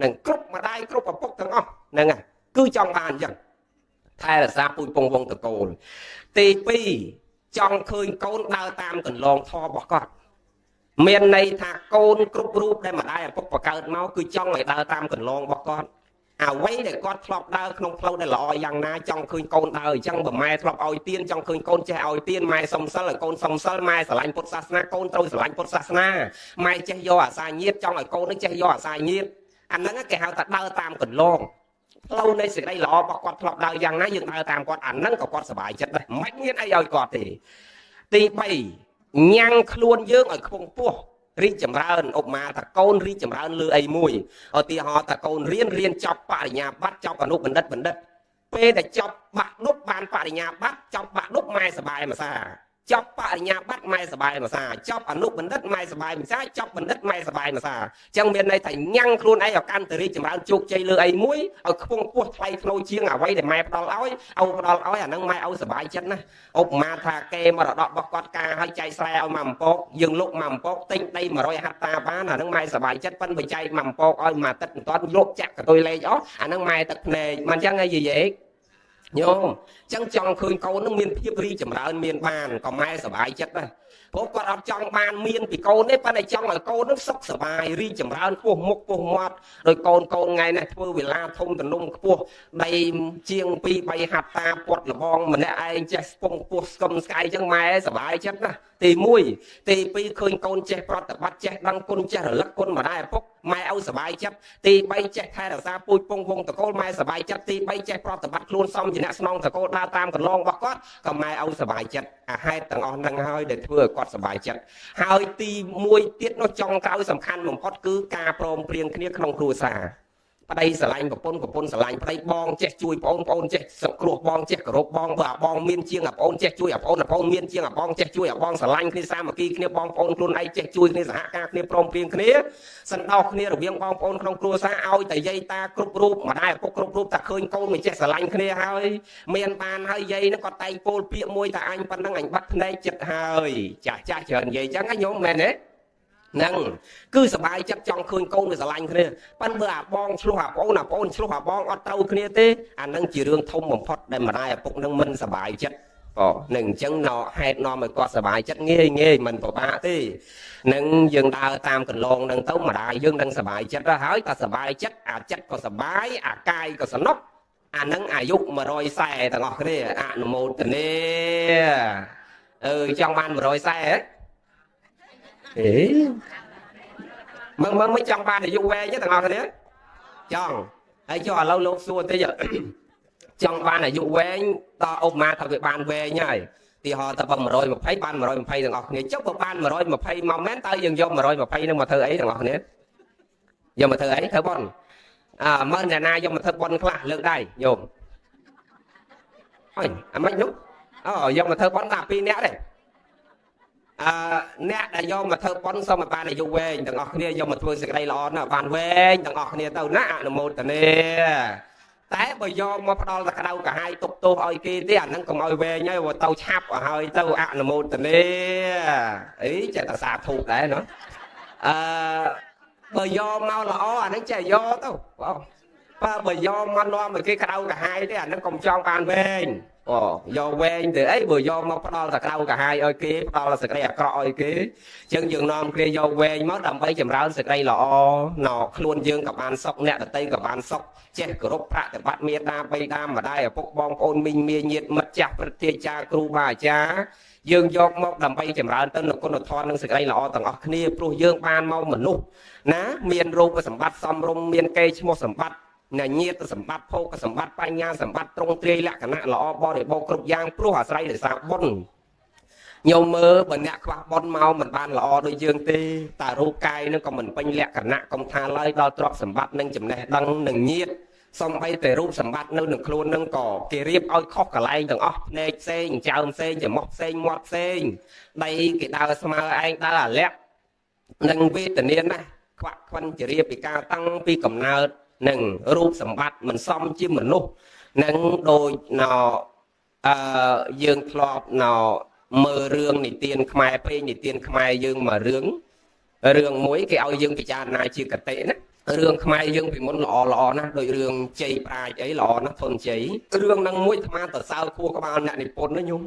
នឹងគ្រប់ម្ដាយគ្រប់ឪពុកទាំងអស់ហ្នឹងគឺចង់បានអញ្ចឹងថែរក្សាពូជពងវងតកូលទី2ចង់ឃើញកូនដើរតាមកន្លងធម៌របស់គាត់មានន័យថាកូនគ្រប់រូបដែលម្ដាយឪពុកបង្កើតមកគឺចង់ឲ្យដើរតាមកន្លងរបស់គាត់អ្វីដែលគាត់ធ្លាប់ដើរក្នុងផ្លូវដែលល្អយ៉ាងណាចង់ឃើញកូនដើរអញ្ចឹងបើម៉ែធ្លាប់ឲ្យទានចង់ឃើញកូនចេះឲ្យទានម៉ែសុំសិលឲ្យកូនសុំសិលម៉ែស្រឡាញ់ពុទ្ធសាសនាកូនត្រូវស្រឡាញ់ពុទ្ធសាសនាម៉ែចេះយកអាសាញាតចង់ឲ្យកូននឹងចេះយកអាសាញាតអាហ្នឹងគេហៅថាដើរតាមកន្លងផ្លូវនៃសេចក្តីល្អរបស់គាត់ធ្លាប់ដើរយ៉ាងណាយើងដើរតាមគាត់អាហ្នឹងក៏គាត់សប្បាយចិត្តដែរមិនមានអីឲ្យគាត់ទេទី3ញ៉ាំងខ្លួនយើងឲ្យខ្ពង់ពោះរីកចម្រើនឧបមាថាកូនរីកចម្រើនលើអីមួយឧទាហរណ៍ថាកូនរៀនចប់បរិញ្ញាបត្រចប់អនុបណ្ឌិតពេលដែលចប់បាក់ឌុបបានបរិញ្ញាបត្រចប់បាក់ឌុបម៉ែសប្បាយម្សាចប់បរិញ្ញាបត្រម៉ែសប្បាយម្សាចប់អនុបណ្ឌិតម៉ែសប្បាយម្សាចប់បណ្ឌិតម៉ែសប្បាយម្សាអញ្ចឹងមានន័យថាញ៉ាំងខ្លួនឯងឲ្យកាន់តែរីកចម្រើនជោគជ័យលើអីមួយឲ្យខ្ពង់ពោះថ្លៃថ្នូរជាងអ្វីដែលម៉ែផ្ដល់ឲ្យផ្ដល់ឲ្យអាហ្នឹងម៉ែឲ្យសប្បាយចិត្តណាឧបមាថាគេមរតករបស់គាត់ការឲ្យចែកស្រែឲ្យមកអំពកយើងលុកមកអំពកទិញដី100ហិកតាបានអាហ្នឹងម៉ែសប្បាយចិត្តប៉ិនបើចែកមកអំពកឲ្យមួយអាទិត្យមិនទាន់លុកចាក់កតុយលេខអស់អាហ្នឹងម៉ែទឹកភ្នែកមិនអញ្ចឹងឯងយាយញោមអញ្ចឹងចង់ឃើញកូននឹងមានភាពរីចម្រើនមានបានក៏ម៉ែសប្បាយចិត្តដែរព្រោះគាត់អត់ចង់បានមានពីកូនទេប៉ុន្តែចង់ឲ្យកូននឹងសុខសប្បាយរីចម្រើនពោះមុខពោះមាត់ដោយកូនថ្ងៃនេះធ្វើវិឡាធំទំនុំខ្ពស់ដីជាង2 3ហត្តាពាត់លបងម្នាក់ឯងចេះស្ពងពោះស្គមស្កាយអញ្ចឹងម៉ែសប្បាយចិត្តណាទី1ទី2ឃើញកូនចេះប្រតិបត្តិចេះដឹងគុណចេះរលឹកគុណម្ដាយឪពុកម៉ែឲ្យសប្បាយចិត្តទី3ចេះថែរក្សាពូជពងវងតកូលម៉ែសប្បាយចិត្តទី3ចេះប្រតិបត្តិខ្លួនសមជាអ្នកស្នងតកូលដើរតាមកន្លងរបស់គាត់ក៏ម៉ែឲ្យសប្បាយចិត្តអាហេតុទាំងអស់ហ្នឹងហើយដែលធ្វើឲ្យគាត់សប្បាយចិត្តហើយទី1ទៀតនោះចុងក្រោយសំខាន់បំផុតគឺការព្រមព្រៀងគ្នាក្នុងគ្រួសារប្តីស្រឡាញ់ប្រពន្ធស្រឡាញ់ប្តីបងចេះជួយបងប្អូនចេះសង្គ្រោះបងចេះគោរពបងបើអាបងមានជាងអាប្អូនចេះជួយអាប្អូនមានជាងអាបងចេះជួយអាបងស្រឡាញ់គ្នាសាមគ្គីគ្នាបងប្អូនខ្លួនឯងចេះជួយគ្នាសហការគ្នាព្រមព្រៀងគ្នាសន្តោសគ្នារវាងបងប្អូនក្នុងគ្រួសារឲ្យតែយាយតាគ្រប់រូបម្ដាយឪពុកគ្រប់រូបតែឃើញកូនមិនចេះស្រឡាញ់គ្នាហើយមានបានហើយយាយនឹងគាត់តែងពោលពាក្យមួយថាអញប៉ុណ្ណឹងអញបាត់ភ្នែកចិត្តហើយចាស់ច្រើននិយាយអញ្ចឹងណាញោមមែនទេហ្នឹងគឺសប្បាយចិត្តចង់ឃើញកូនវាស្រឡាញ់គ្នាប៉ិនបើអាបងឆ្លោះអាប្អូនឆ្លោះអាបងអត់ត្រូវគ្នាទេអានឹងជារឿងធំបំផុតដែលម្ដាយឪពុកនឹងមិនសប្បាយចិត្តនឹងអញ្ចឹងហេតុនាំឲ្យគាត់សប្បាយចិត្តងាយមិនពិបាកទេនឹងយើងដើរតាមកន្លងនឹងទៅម្ដាយយើងនឹងសប្បាយចិត្តទៅហើយតែសប្បាយចិត្តអាចិត្តក៏សប្បាយអាកាយក៏សំណុកអានឹងអាយុ140ទាំងអស់គ្នាអនុមោទនាចង់បាន140ហ៎មិនចង់បានអាយុវែងទេទាំងអស់គ្នាចង់ហើយចុះឥឡូវលោកសួរតិចចង់បានអាយុវែងតឧបមាថាវាបានវែងហើយទីហោថាបើ120បាន120ទាំងអស់គ្នាចុះបើបាន120មកមែនតើយើងយក120នឹងមកធ្វើអីទាំងអស់គ្នាយកមកធ្វើអីធ្វើប៉ុនមើលអ្នកណាយកមកធ្វើប៉ុនខ្លះលើកដៃញោមអីអាមិននោះយកមកធ្វើប៉ុនតែ2នាក់ទេអ្នកដែលយកមកធ្វើប៉ុនសូមឲ្យបានអាយុវែងទាំងអស់គ្នាយកមកធ្វើសេចក្តីល្អណាស់បានវែងទាំងអស់គ្នាទៅណាអនុមោទនាតែបើយកមកផ្ដល់តែក្តៅកាហាយទុកទោសឲ្យគេទេអាហ្នឹងកុំឲ្យវែងហើយបើទៅឆាប់ឲ្យហើយទៅអនុមោទនាអីចេះតែសាធុដែរណាបើយកមកល្អអាហ្នឹងចេះយកទៅបើយកមកនាំឲ្យគេក្តៅកាហាយទេអាហ្នឹងកុំចង់បានវែងយកវែងទៅអីបើយកមកផ្ដល់តែក្តៅកាហាយឲ្យគេផ្ដល់សេចក្តីអាក្រក់ឲ្យគេអញ្ចឹងយើងនាំគ្នាយកវែងមកដើម្បីចម្រើនសេចក្តីល្អខ្លួនយើងក៏បានសុខអ្នកដទៃក៏បានសុខចេះគោរពប្រតិបត្តិមេត្តាបិតាម្ដាយឪពុកបងប្អូនមីងមាញាតិមិត្តចាស់ព្រឹទ្ធាចារ្យគ្រូបាអាចារ្យយើងយកមកដើម្បីចម្រើនទៅនូវគុណធម៌និងសេចក្តីល្អទាំងអស់គ្នាព្រោះយើងបានមកមនុស្សណាមានរូបសម្បត្តិសមរម្យមានកេរ្តិ៍ឈ្មោះសម្បត្តិញាតិសម្បត្តិភោគសម្បត្តិបញ្ញាសម្បត្តិត្រង់ទ្រាយលក្ខណៈល្អបរិបូរណ៍គ្រប់យ៉ាងព្រោះអាស្រ័យដោយសារបុណ្យញោមមើលបើអ្នកខ្វះបុណ្យមកមិនបានល្អដូចយើងទេតែរូបកាយនឹងក៏មិនពេញលក្ខណៈកុំថាឡើយដល់ទ្រព្យសម្បត្តិនិងចំណេះដឹងនិងញាតិ សំបីតែរូបសម្បត្តិនៅនឹងខ្លួននឹងក៏គេរៀបឲ្យខុសកន្លែងទាំងអស់ភ្នែកផ្សេងចើមផ្សេងច្រមុះផ្សេងមាត់ផ្សេងដៃគេដើរស្មើឯងដើរអាលាក់នឹងវេទនាណាខ្វាក់ខ្វិនជារៀបពីការតាំងពីកំណើតនឹងរូបសម្បត្តិមិនសមជាមនុស្សនឹងដូចណយើងធ្លាប់ណមើលរឿងនិទានខ្មែរពេញនិទានខ្មែរយើងមករឿងមួយគេឲ្យយើងពិចារណាជាកតិណារឿងខ្មែរយើងពីមុនល្អណាស់ដូចរឿងជ័យប្រាជ្ញអីល្អណាស់ធនជ័យរឿងហ្នឹងមួយអាត្មាទៅសើខួរក្បាលអ្នកនិពន្ធណាញោម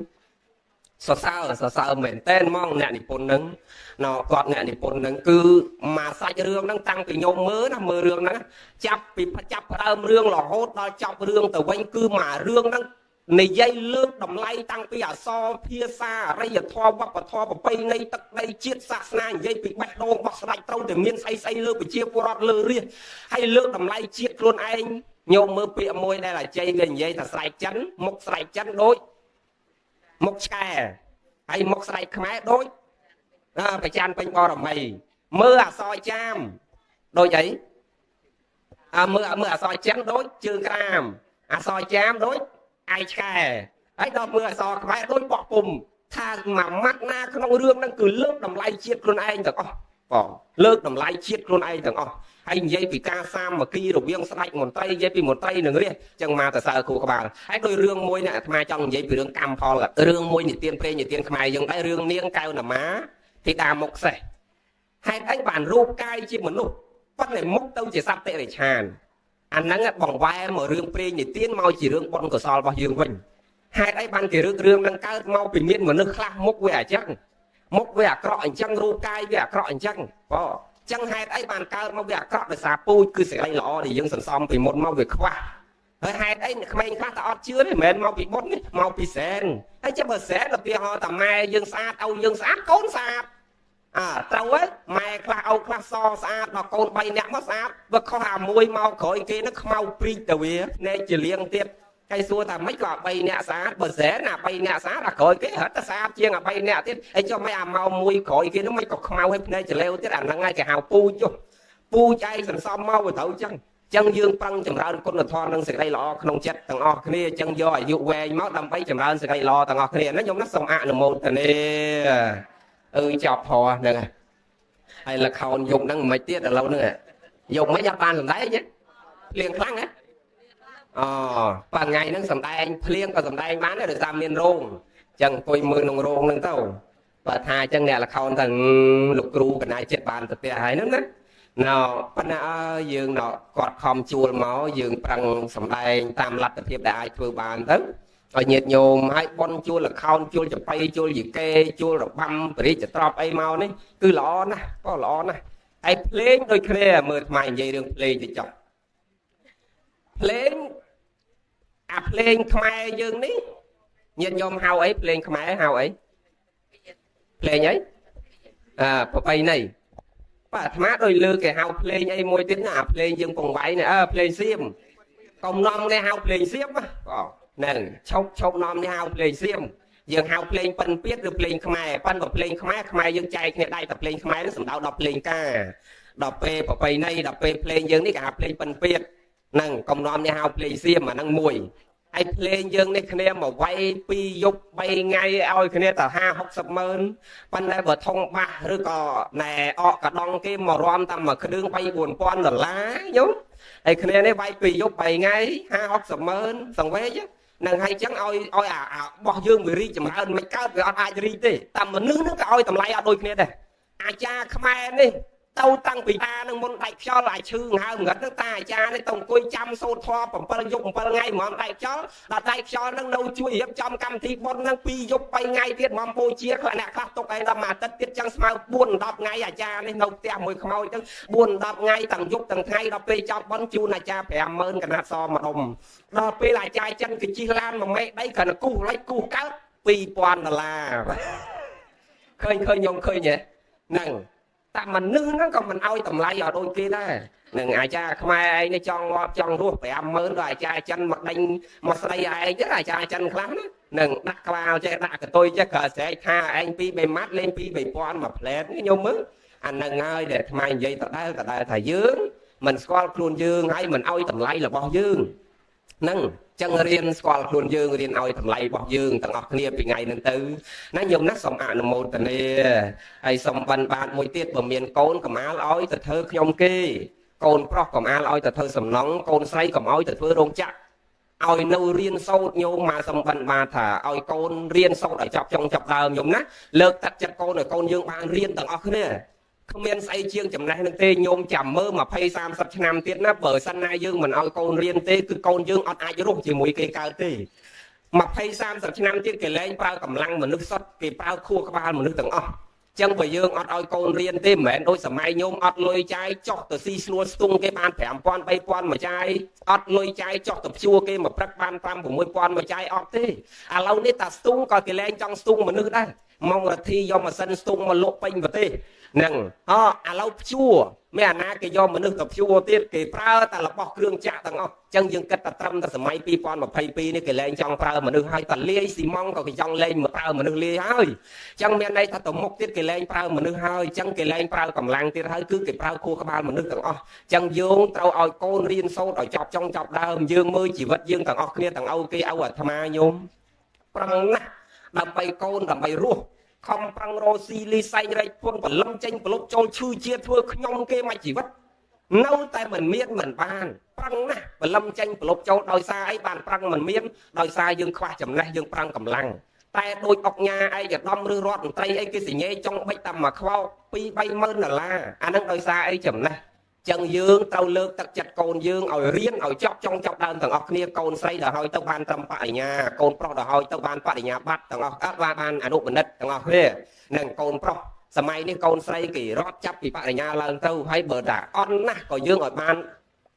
សរសើរមែនតែនហ្មងអ្នកនិពន្ធហ្នឹងគាត់អ្នកនិពន្ធហ្នឹងគឺមកសាច់រឿងហ្នឹងតាំងពីញោមមើលរឿងហ្នឹងចាប់ផ្ដើមរឿងរហូតដល់ចប់រឿងទៅវិញគឺមករឿងហ្នឹងនិយាយលើកតម្លៃតាំងពីអក្សរភាសាអរិយធម៌វប្បធម៌ប្រពៃណីទឹកដីជាតិសាសនានិយាយពីបេះដូងរបស់ស្ដេចត្រូវតែមានស្អីលើប្រជាពលរដ្ឋលើរាជហើយលើកតម្លៃជាតិខ្លួនឯងញោមមើលពាក្យមួយដែលអាជ័យវានិយាយថាស្រែកចិនមុខស្រែកចិនដូចមុខឆ្កែហើយមុខស្រែកខ្មែរដូចប្រច័នពេញបរមីមើលអក្សរចាមដូចអីមើលអក្សរចិនដូចជើងក្រាមអក្សរចាមដូចឯឆ្កែហើយដល់មើលអក្សរខ្មែរដូចបោះពុំថាមួយម៉ាត់ណាក្នុងរឿងហ្នឹងគឺលើកតម្លៃជាតិខ្លួនឯងទាំងអស់បងលើកតម្លៃជាតិខ្លួនឯងទាំងអស់ហើយនិយាយពីការសាមគ្គីរវាងស្ដេចមន្ត្រីនិយាយពីមន្ត្រីនឹងរាជចឹងមកទៅសើខួរក្បាលហើយដោយរឿងមួយនេះអាត្មាចង់និយាយពីរឿងកម្មផលរឿងមួយនិទានព្រេងនិទានខ្មែរយើងដែររឿងនាងកែវណាម៉ាធីតាមុខសេះហេតុអីបានរូបកាយជាមនុស្សប៉ុន្តែមុខទៅជាសត្វតិរិឆានអាហ្នឹងបង្វែរមករឿងព្រេងនិទានមកជារឿងបុណ្យកុសលរបស់យើងវិញហេតុអីបានគេរឿងហ្នឹងកើតមកពីមានមនុស្សខ្លះមុខវាអញ្ចឹងមុខវាអាក្រក់អញ្ចឹងរូបកាយវាអាក្រក់អញ្ចឹងបងចឹងហេតុអីបានកើតមកវាអាក្រក់ដោយសារពូជគឺសេចក្តីល្អដែលយើងសន្សំពីមុនមកវាខ្វះហើយហេតុអីក្មេងខ្លះតែអត់ជឿទេមិនមែនមកពីបុណ្យទេមកពីសែនហើយចាំបើសែនឧទាហរណ៍តាម៉ែយើងស្អាតឪយើងស្អាតកូនស្អាតត្រូវហើយម៉ែខ្លះឪខ្លះសស្អាតដល់កូន3នាក់មកស្អាតបើខុសអាមួយមកក្រោយគេនឹងខ្មៅព្រីកទៅវាណែជាលៀងទៀតហើយសួរថាម៉េចក៏3នាក់ស្អាតបើសែនអា3នាក់ស្អាតអាក្រោយគេរត់តែស្អាតជាងអា3នាក់ទៀតហើយចុះមិនអាមកមួយក្រោយគេនោះមិនក៏ខ្មៅឲ្យភ្នែកចលែវទៀតអាហ្នឹងហើយគេហៅពូជចុះពូជឯងសន្សំមកវាត្រូវចឹងចឹងយើងប្រឹងចម្រើនគុណធម៌និងសេចក្តីល្អក្នុងចិត្តទាំងអស់គ្នាចឹងយកអាយុវែងមកដើម្បីចម្រើនសេចក្តីល្អទាំងអស់គ្នាណាខ្ញុំណាសូមអនុមោទនាចប់ព្រោះហ្នឹងហើយលខោនយប់ហ្នឹងមិនទៀតឥឡូវហ្នឹងយប់មិនអត់បានសំដែងទេភ្លៀងខ្លាំងណាបើថ្ងៃហ្នឹងសំដែងភ្លៀងក៏សំដែងបានដែរដោយសារមានរោងចឹងអង្គុយមើលក្នុងរោងហ្នឹងទៅបើថាចឹងអ្នកលខោនទាំងលោកគ្រូកណាចិត្តបានទៅផ្ទះហើយហ្នឹងណាប៉ុន្តែយើងគាត់ខំជួលមកយើងប្រឹងសំដែងតាមលទ្ធភាពដែលអាចធ្វើបានទៅឲ្យញាតិញោមឲ្យបន់ជួលលខោនជួលចបៃជួលយីកេជួលរបាំបរិជ្ជត្រប់អីមកនេះគឺល្អណាស់ក៏ល្អណាស់ហើយភ្លេងដូចគ្នាមើលថ្មនិយាយរឿងភ្លេងទៅចប់ភ្លេងភ្លេងខ្មែរយើងនេះញាតិញោមហៅអីភ្លេងខ្មែរហៅអីភ្លេងអីប្រពៃណីបាទអាត្មាដូចលើគេហៅភ្លេងអីមួយទៀតណាភ្លេងយើងពងវាយនេះភ្លេងសៀមកុំនាំគេហៅភ្លេងសៀមបងហ្នឹងឈប់នាំគេហៅភ្លេងសៀមយើងហៅភ្លេងប៉ិនពៀតឬភ្លេងខ្មែរប៉ិនក៏ភ្លេងខ្មែរយើងចែកគ្នាដៃតែភ្លេងខ្មែរនេះសំដៅដល់ភ្លេងការដល់ពេលប្រពៃណីដល់ពេលភ្លេងយើងនេះគេហៅភ្លេងប៉ិនពៀតហ្នឹងកុំនាំគេហៅភ្លេងសៀមអាហ្នឹងមួយហើយភ្លេងយើងនេះគ្នាមកវាយ2យប់3ថ្ងៃឲ្យគ្នាទៅ50-60ម៉ឺនប៉ុន្តែបើធំបាសឬក៏ណែអកកដងគេមករំតាមមួយគ្រឿង3-4,000ដុល្លារយល់ហើយគ្នានេះវាយ2យប់3ថ្ងៃ50-60ម៉ឺនសង្វេជនឹងហើយចឹងឲ្យបោះយើងវារីកចម្រើនមិនកើតវាអត់អាចរីកទេតាមមនុស្សហ្នឹងក៏ឲ្យតម្លៃអត់ដូចគ្នាដែរអាចារ្យខ្មែរនេះទៅតាំងពីតានឹងមុនដៃខ្យល់ឲ្យឈឺងហើមងឹតហ្នឹងតាអាចារ្យនេះទៅអង្គុយចាំសូត្រធម៌7យប់7ថ្ងៃហ្មងដៃខ្យល់ដល់ដៃខ្យល់ហ្នឹងនៅជួយរៀបចំកម្មវិធីបុណ្យហ្នឹង2យប់3ថ្ងៃទៀតហ្មងបូជាខ្លះអ្នកខ្លះទុកឯដល់មួយអាទិត្យទៀតចឹងស្មើ4-10ថ្ងៃអាចារ្យនេះនៅផ្ទះមួយខ្មោចចឹង4-10ថ្ងៃទាំងយប់ទាំងថ្ងៃដល់ពេលចប់បុណ្យជូនអាចារ្យ50000កណាត់សមម្ដុំដល់ពេលអាចារ្យចិនគេជិះឡាន1មេដីគ្រាន់តែគូសលេចគូសកើត$2000ឃើញខ្ញុំឃើញហ៎ហ្នឹងតែមនុស្សហ្នឹងក៏មិនឲ្យតម្លៃឲ្យដូចគេដែរនឹងអាចារ្យខ្មែរឯងនេះចង់ងាប់ចង់រស់50000ដល់អាចារ្យចិនមកដេញមកស្ដីឯងទៅអាចារ្យចិនខ្លះណានឹងដាក់ក្បាលចេះដាក់កតុយចេះក៏ស្រែកថាឯង2-3ម៉ាត់លេង2-3000មួយផ្លែតខ្ញុំមើលអានឹងហើយដែលអាត្មានិយាយដដែលថាយើង mình squal luôn dương hay mình oi tầm lay là bao dương nâng chân riêng squal luôn dương riêng oi tầm lay bao dương tầng ngọc nia bị ngày nên tư nó nhôm nát sòng ạ một tầng này hay sòng bàn bàn môi tiết bờ miền côn cầm áo oi từ thơ nhom kê côn pro cầm áo oi từ thơ sầm nóng côn say cầm oi từ thơ rong chắc oi nâu riêng sâu nhôm mà sòng bàn mà thả oi côn riêng sâu để chọc trong chọc đào nhôm nát lợt tắt chặt côn ở côn dương bàn riêng tầng ngọc này không miên say chiêng chậm này nâng tê nhôm chầm mơ mà phay sam sập năm tiết nắp bờ sân ai dương mình oi côn riêng tê cứ côn dương ọt ai chứ rút chỉ mũi cây cao tê mà phay sam sập năm tiết kể lên bao cầm lăng mà nước sót kể bao khua các bạn mà nước tầng o chân bởi dương ọt oi côn riêng tê mẹ đôi sầm mai nhôm ọt lôi chai chọc từ si xua stung cái ban thẻm quan bay quan mà chai ọt lôi chai chọc tập chua cái mà prắc ban pram của môi quan mà chai ọt tê à lâu nít ta stung coi kể lên trong stung mà nước đây mong là thi do mà sân stung mà lộ pênh và tê nâng à lâu chua mấy anh cái do mà nước tập chua tiết kì pra ta là bọc krương chạ tầng o chân dương kết ta tâm ta sầm mai pi pon mà pay pi này kì lên trong pra mà nước hai ta lia xì mong còn kì trong lên mà pra mà nước lia hơi chân bên đây ta tổng mục tiết kì lên pra mà nước hơi chân kì lên pra cầm lang tiết hơi cứ kì pra khua các bạn mà nước tầng o chân dương tao oi côn riêng sâu rồi chọc trong chọc đơm dương mơi chỉ vật dương tầng o kia tầng âu kia âu ở tham a nhôm prang nè đầm bay côn đầm bay ruột không prang rô xì li say đây quân và lâm tranh và lúc trôi chui chia thưa nhom kia mà chỉ vất nâu tay mình miên mình bàn prang nè và lâm tranh và lúc trôi đòi xa ấy bàn prang mình miên đòi xa dương khoa chậm này dương prang cầm lăng tay đôi ọc nhà ai giờ đâm rư rót tay ấy cái gì nhé trong bách tầm mà khao pi bay mơn là anh đang đòi xa ấy chậm này chân dương tàu lược tật chặt cồn dương ở riêng ở chọc trong chọc đơn thằng ọc nia cồn say đòi hỏi tàu ban tâm phải nhà cồn pro đòi hỏi tàu ban phải nhà bắt thằng ọc áp ba ban ở độ bình đất thằng ọc kia nâng cồn pro sớm mai ní cồn say kỳ rót chấp bị phải nhà lần tàu hay bờ đà on nè còn dương ở ban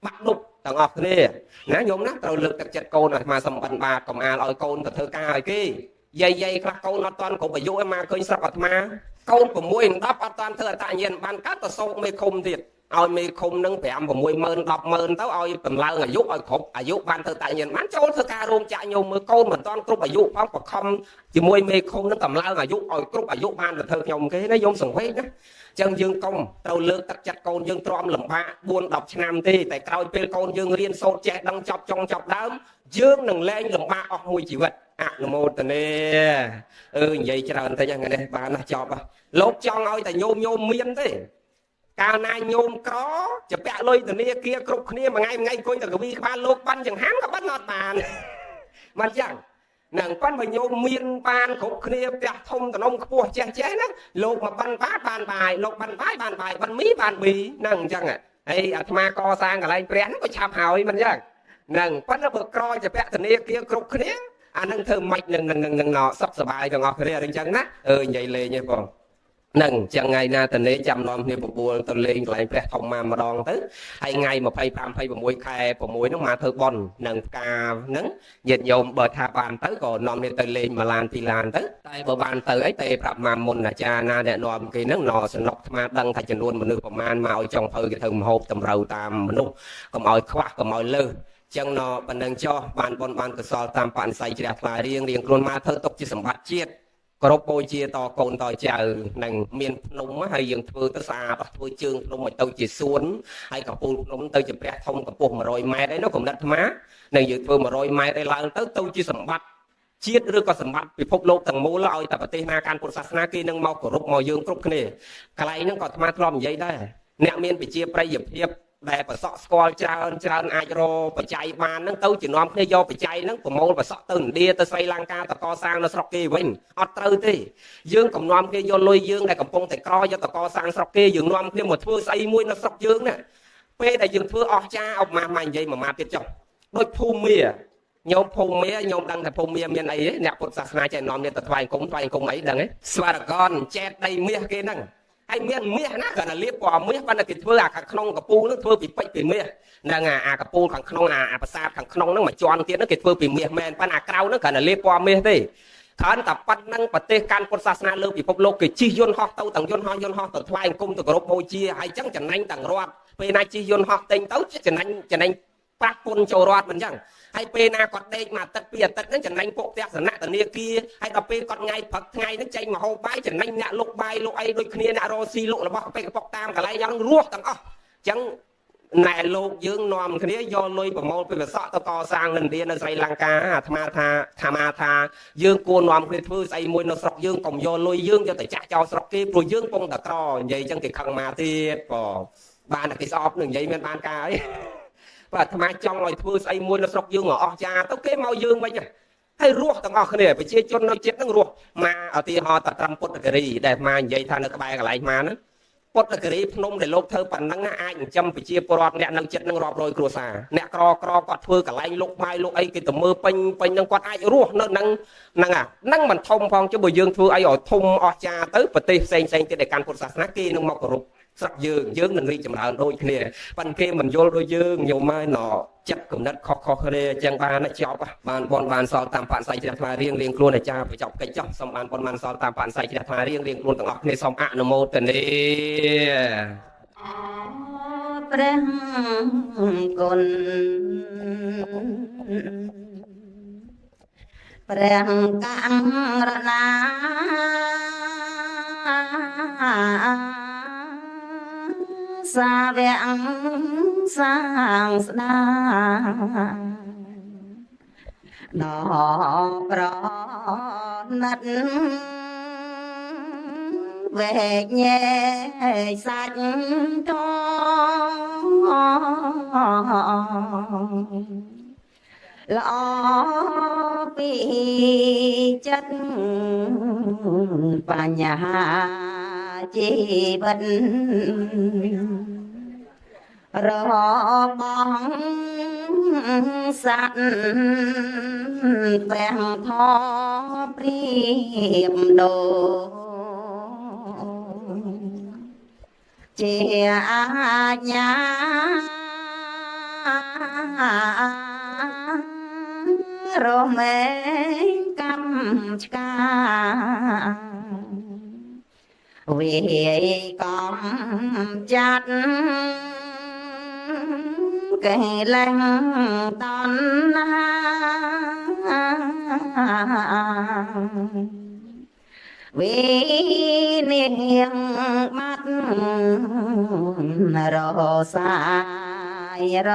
bắt đục thằng ọc kia ná nhôm nát tàu lược tật chặt cồn mà sầm bần bà còn ở cồn thật thơ ca kia dây dây các cồn nó toàn cũng phải dụ em mà khơi sập mà cồn của mũi đắp toàn thơ tại nhiên ban cát tàu sâu mê không thiệt ôi mi khung nâng phèm và mùi mơn đọc mơn tao ôi tầm lơ là giúp ôi khục à giúp ban thơ tại nhiên bán châu thơ ca rôm chạy nhiều mưa côn mình toàn cúp à giúp phong và không chỉ mùi mi khung nâng tầm lơ là giúp ôi cúp à giúp ban là thơ nhom cái nó giống sừng huyết đó chân dương công tàu lược tắt chặt côn dương trom lầm ba buôn đọc năm tê tại cao pe côn dương riêng sâu chẹt đăng chọc trong chọc đám dương nâng lên lầm ba ọc mùi chỉ vật à là một tờ nè vậy cho nên thấy rằng này bà nó chọc à lốt cho ôi tại nhôm nhôm miên thế cao nay nhôm có chụp bẹ lôi từ nia kia cục nia mà ngay coi từ cái vi ba lô ban chẳng hắn có bắt nọt bàn mà chẳng nàng ban mà nhôm miên ban cục nia bẹ thông từ nông cua chén chén á lô mà ban bát ban bài lô ban bài ban mí ban bì nàng chẳng à ấy ma co sang cái này bén có chạm hào mình chẳng nàng ban nó bực coi chụp bẹ từ nia kia cục nia anh đang thơm mạch nằng nọ sắp sờ bài cho ngọc nia đừng chẳng nát vậy lê nha con nâng chẳng ngày na tình ấy chăm nom như một buồn tôi lên lại phải thông mà đòn tới hay ngày mà phay pam phay vào mũi khai vào mũi nó mà thơ bon nâng ca nâng nhiệt dồn bờ thà bàn tới còn nom như tôi lên mà lan thì lan tới tay bờ bàn tới ấy tê phạm mà môn là cha na để nom cái nâng nọ sẽ nọc mà đăng thay chân luôn mà nước của man mà ở trong phơi cái thơm hộp tầm rau tam mà nụ còn mỏi khoác còn mỏi lơ chân nọ bàn đăng cho bàn bon bàn từ so tam bạn say chỉ đặt lại riêng luôn mà thơ tục chỉ sầm bát chiết có rốt bôi chia to cồn to chờ nằng miền nông hay dừng thưa tới xa và thưa chương nông mà tôi chỉ xuống hay cả phu nông tôi chỉ bẻ thông cả phu mà rồi mai đấy nó cũng đất má nằng dừng thưa mà rồi mai đây là tới tôi chỉ sầm bắt chiết rồi có sầm bắt bị phúc lô tầng mũ là oi tập tê na can quân sát na kia nâng mau của rốt mò dương cướp cái này cái này nó còn tham lam vậy đây nẹo miền bị chia pray dập hiệp đại và sọ squal trơn ai rồi phải chạy mà nó tôi chỉ nói cái do phải chạy nó của môn và sọ từng đi tới Sri Lanka ta co sang nó sọc kia vinh ọt tư thì dương cầm nom kia do lôi dương này cầm phong tại co do ta co sang sọc kia dương nom kia một thưa xây mũi nó sọc dương nè pe đại dương thưa ọt cha ông mà vậy mà tiết chồng đôi phù mía nhôm phù mía nhôm đăng thành phù mía miền ấy nè một sạc na chạy nom này ta thoại cũng ấy đằng ấy Swagon chết đây mía kia năng ai miên mía nó gần là liệp quả mía ban là kịch thưa à khăn nông cặp pu nó thưa bị bậy bị mía đang cặp pu khăn nông bát sa khăn nông nó mà tròn tiền nó kịch thưa bị mía men ban cao nó gần là liệp quả mía thế khán tập bắt năng bát tê can con sa na lơ bị bộc lô kịch chi yôn ho tàu tầng yôn ho tàu thoại cung tàu group bôi chia hay chẳng chẳng anh tầng roạt về nay chi yôn ho tên tàu chẳng anh phát quân châu roạt mình chẳng hay pe na còn đây mà tật bìa tật nó chẳng anh bộ tẹt sản nạ tận nia kia hay đọc pe còn ngày phật ngày nó chạy mà hô bái chẳng anh nạ lục bài lục ấy đôi kia nạ rô xi lục là bọc pe bọc tam cả lại nhau ruột tầng chẳng ណែលោកយើងនាំគ្នាយកលុយប្រមូលពីបសក់ទៅកសាងលិននៅស្រីលង្កាអាត្មាថាយើងគួរនាំគ្នាធ្វើស្អីមួយនៅស្រុកយើងកុំយកលុយយើងយកទៅចាក់ចោលស្រុកគេព្រោះយើងពងតក្រនិយាយចឹងគេខឹងមកទៀតបងបានតែគេស្អប់នឹងនិយាយមានបានការអីបាទអាត្មាចង់ឲ្យធ្វើស្អីមួយនៅស្រុកយើងអស់ចាទៅគេមកយើងវិញហើយរស់ទាំងអស់គ្នាប្រជាជននៅជាតិនឹងរស់មកឧទាហរណ៍តត្រឹមពុទ្ធគិរីដែលអាត្មានិយាយថានៅក្បែរកន្លែងមកហ្នឹងពុទ្ធគិរីភ្នំដែលលោកធ្វើប៉ុណ្ណឹងអាចចិញ្ចឹមប្រជាពលរដ្ឋអ្នកនៅចិត្តនឹងរាប់រយគ្រួសារអ្នកក្រគាត់ធ្វើកន្លែងលុកបាយលុកអីគេទៅមើលពេញនឹងគាត់អាចរស់នៅហ្នឹងមិនធំផងចុះបើយើងធ្វើអីឲ្យធំអស់ចាទៅប្រទេសផ្សេងទៀតដែលកាន់ពុទ្ធសាសនាគេនឹងមកគោរពស្រុកយើងនឹងរីកចម្រើនដូចគ្នាប៉ុន្តែគេមិនយល់ដូចយើងញោមហើយណោចិត្តគំនិតខុសគ្នាអញ្ចឹងបានចប់បានបនបានសល់តាមបរិស័យជ្រះថ្លារៀងខ្លួនអាចារ្យបញ្ចប់កិច្ចចប់សូមបានបនបានសល់តាមបរិស័យជ្រះថ្លារៀងខ្លួនទាំងអស់គ្នាសូមអនុមោទនាព្រះគុណព្រះករណាសាវៈសាងស្ដាដល់ប្រណិតវែកញែកសាច់ធំល្អពីចិត្តបញ្ហាជីវិតរបស់សត្វទាំងធម៌ព្រៀបដូចជាអាជ្ញារមែងកម្មឆ្កាវាកំចាត់កេលែងតណ្ហាវិនិហងបាត់រសាយរ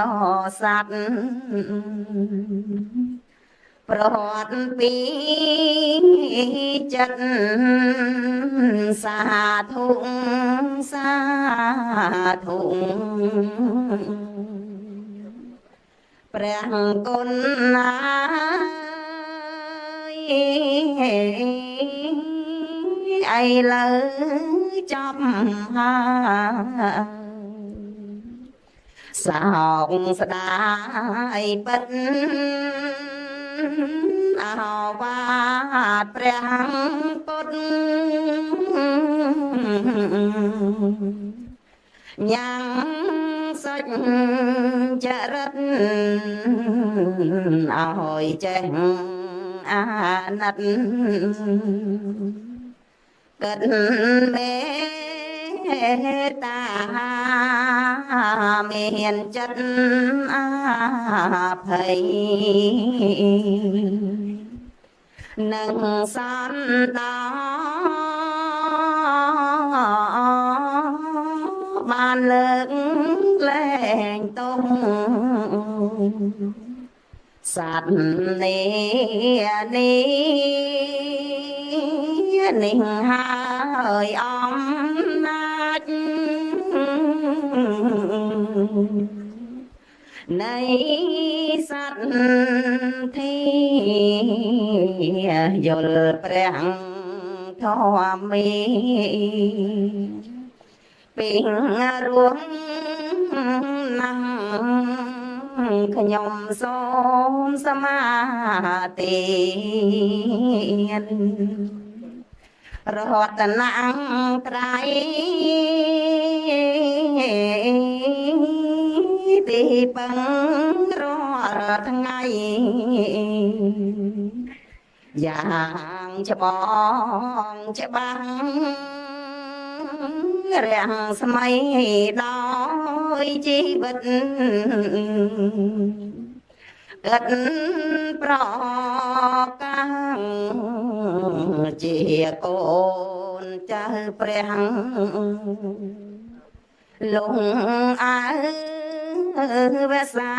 ស័តប្រត់ពីចិត្តសាធុសាធុព្រះគុណណាអីលើចំហើយសោកស្ដាយពិតអវាទព្រះពុទ្ធញ៉ាំសុចចរិតឲ្យចេះអាណិតកិតមេតាមានចិត្តអាភ័យនឹងសន្តោបានលើកលែងទុំសត្វនេះហើយអំណាចនៃសត្វធីយល់ព្រះធម្មីពីរួមណាំខ្ញុំសូមសមាទិរតនត្រ័យទីពឹងរាល់ថ្ងៃយ៉ាងច្បងច្បាស់រាំងស្មៃដោយជីវិតកិតប្រកាំងជាកូនចៅព្រះ លងអើវសា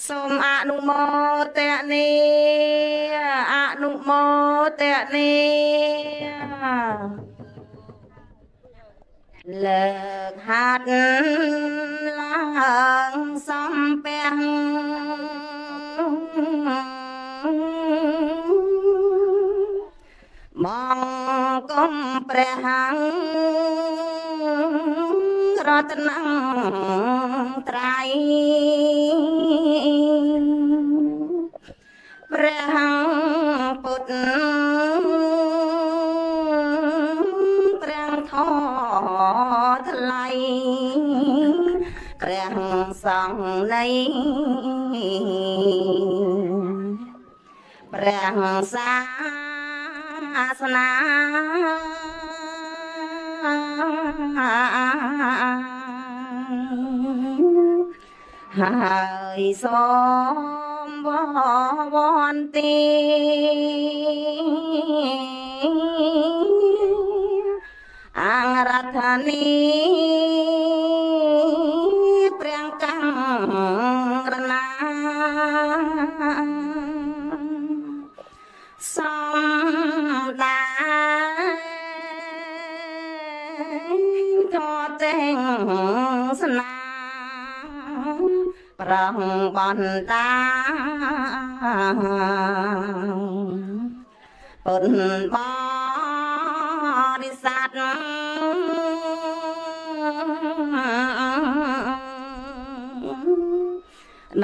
សូមអនុមោទនាអនុមោទនាលើកហាត់ឡើងសំពះមកគុំព្រះរតនត្រៃព្រះពុទ្ធព្រះធម៌ថ្លៃព្រះសង្ឃនៃព្រះសាសនាហើយសូមវន្ទីអង្គរដ្ឋនីព្រះកម្មរណាសំដាធម៌ទាំងស្នាប្រងបណ្ដាពុទ្ធបរិស័ទ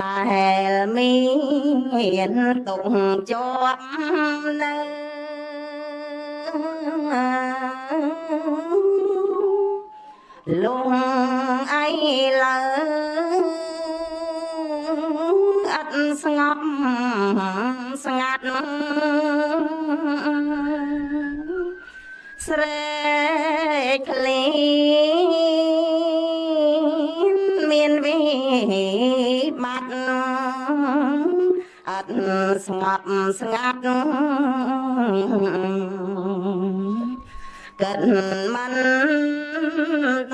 ដែលមានទុកជាប់នៅលងអីលើអត់ស្ងប់ស្ងាត់ស្រែកឃ្លៀនមានវិបត្តិអត់ស្ងប់ស្ងាត់គិតមិន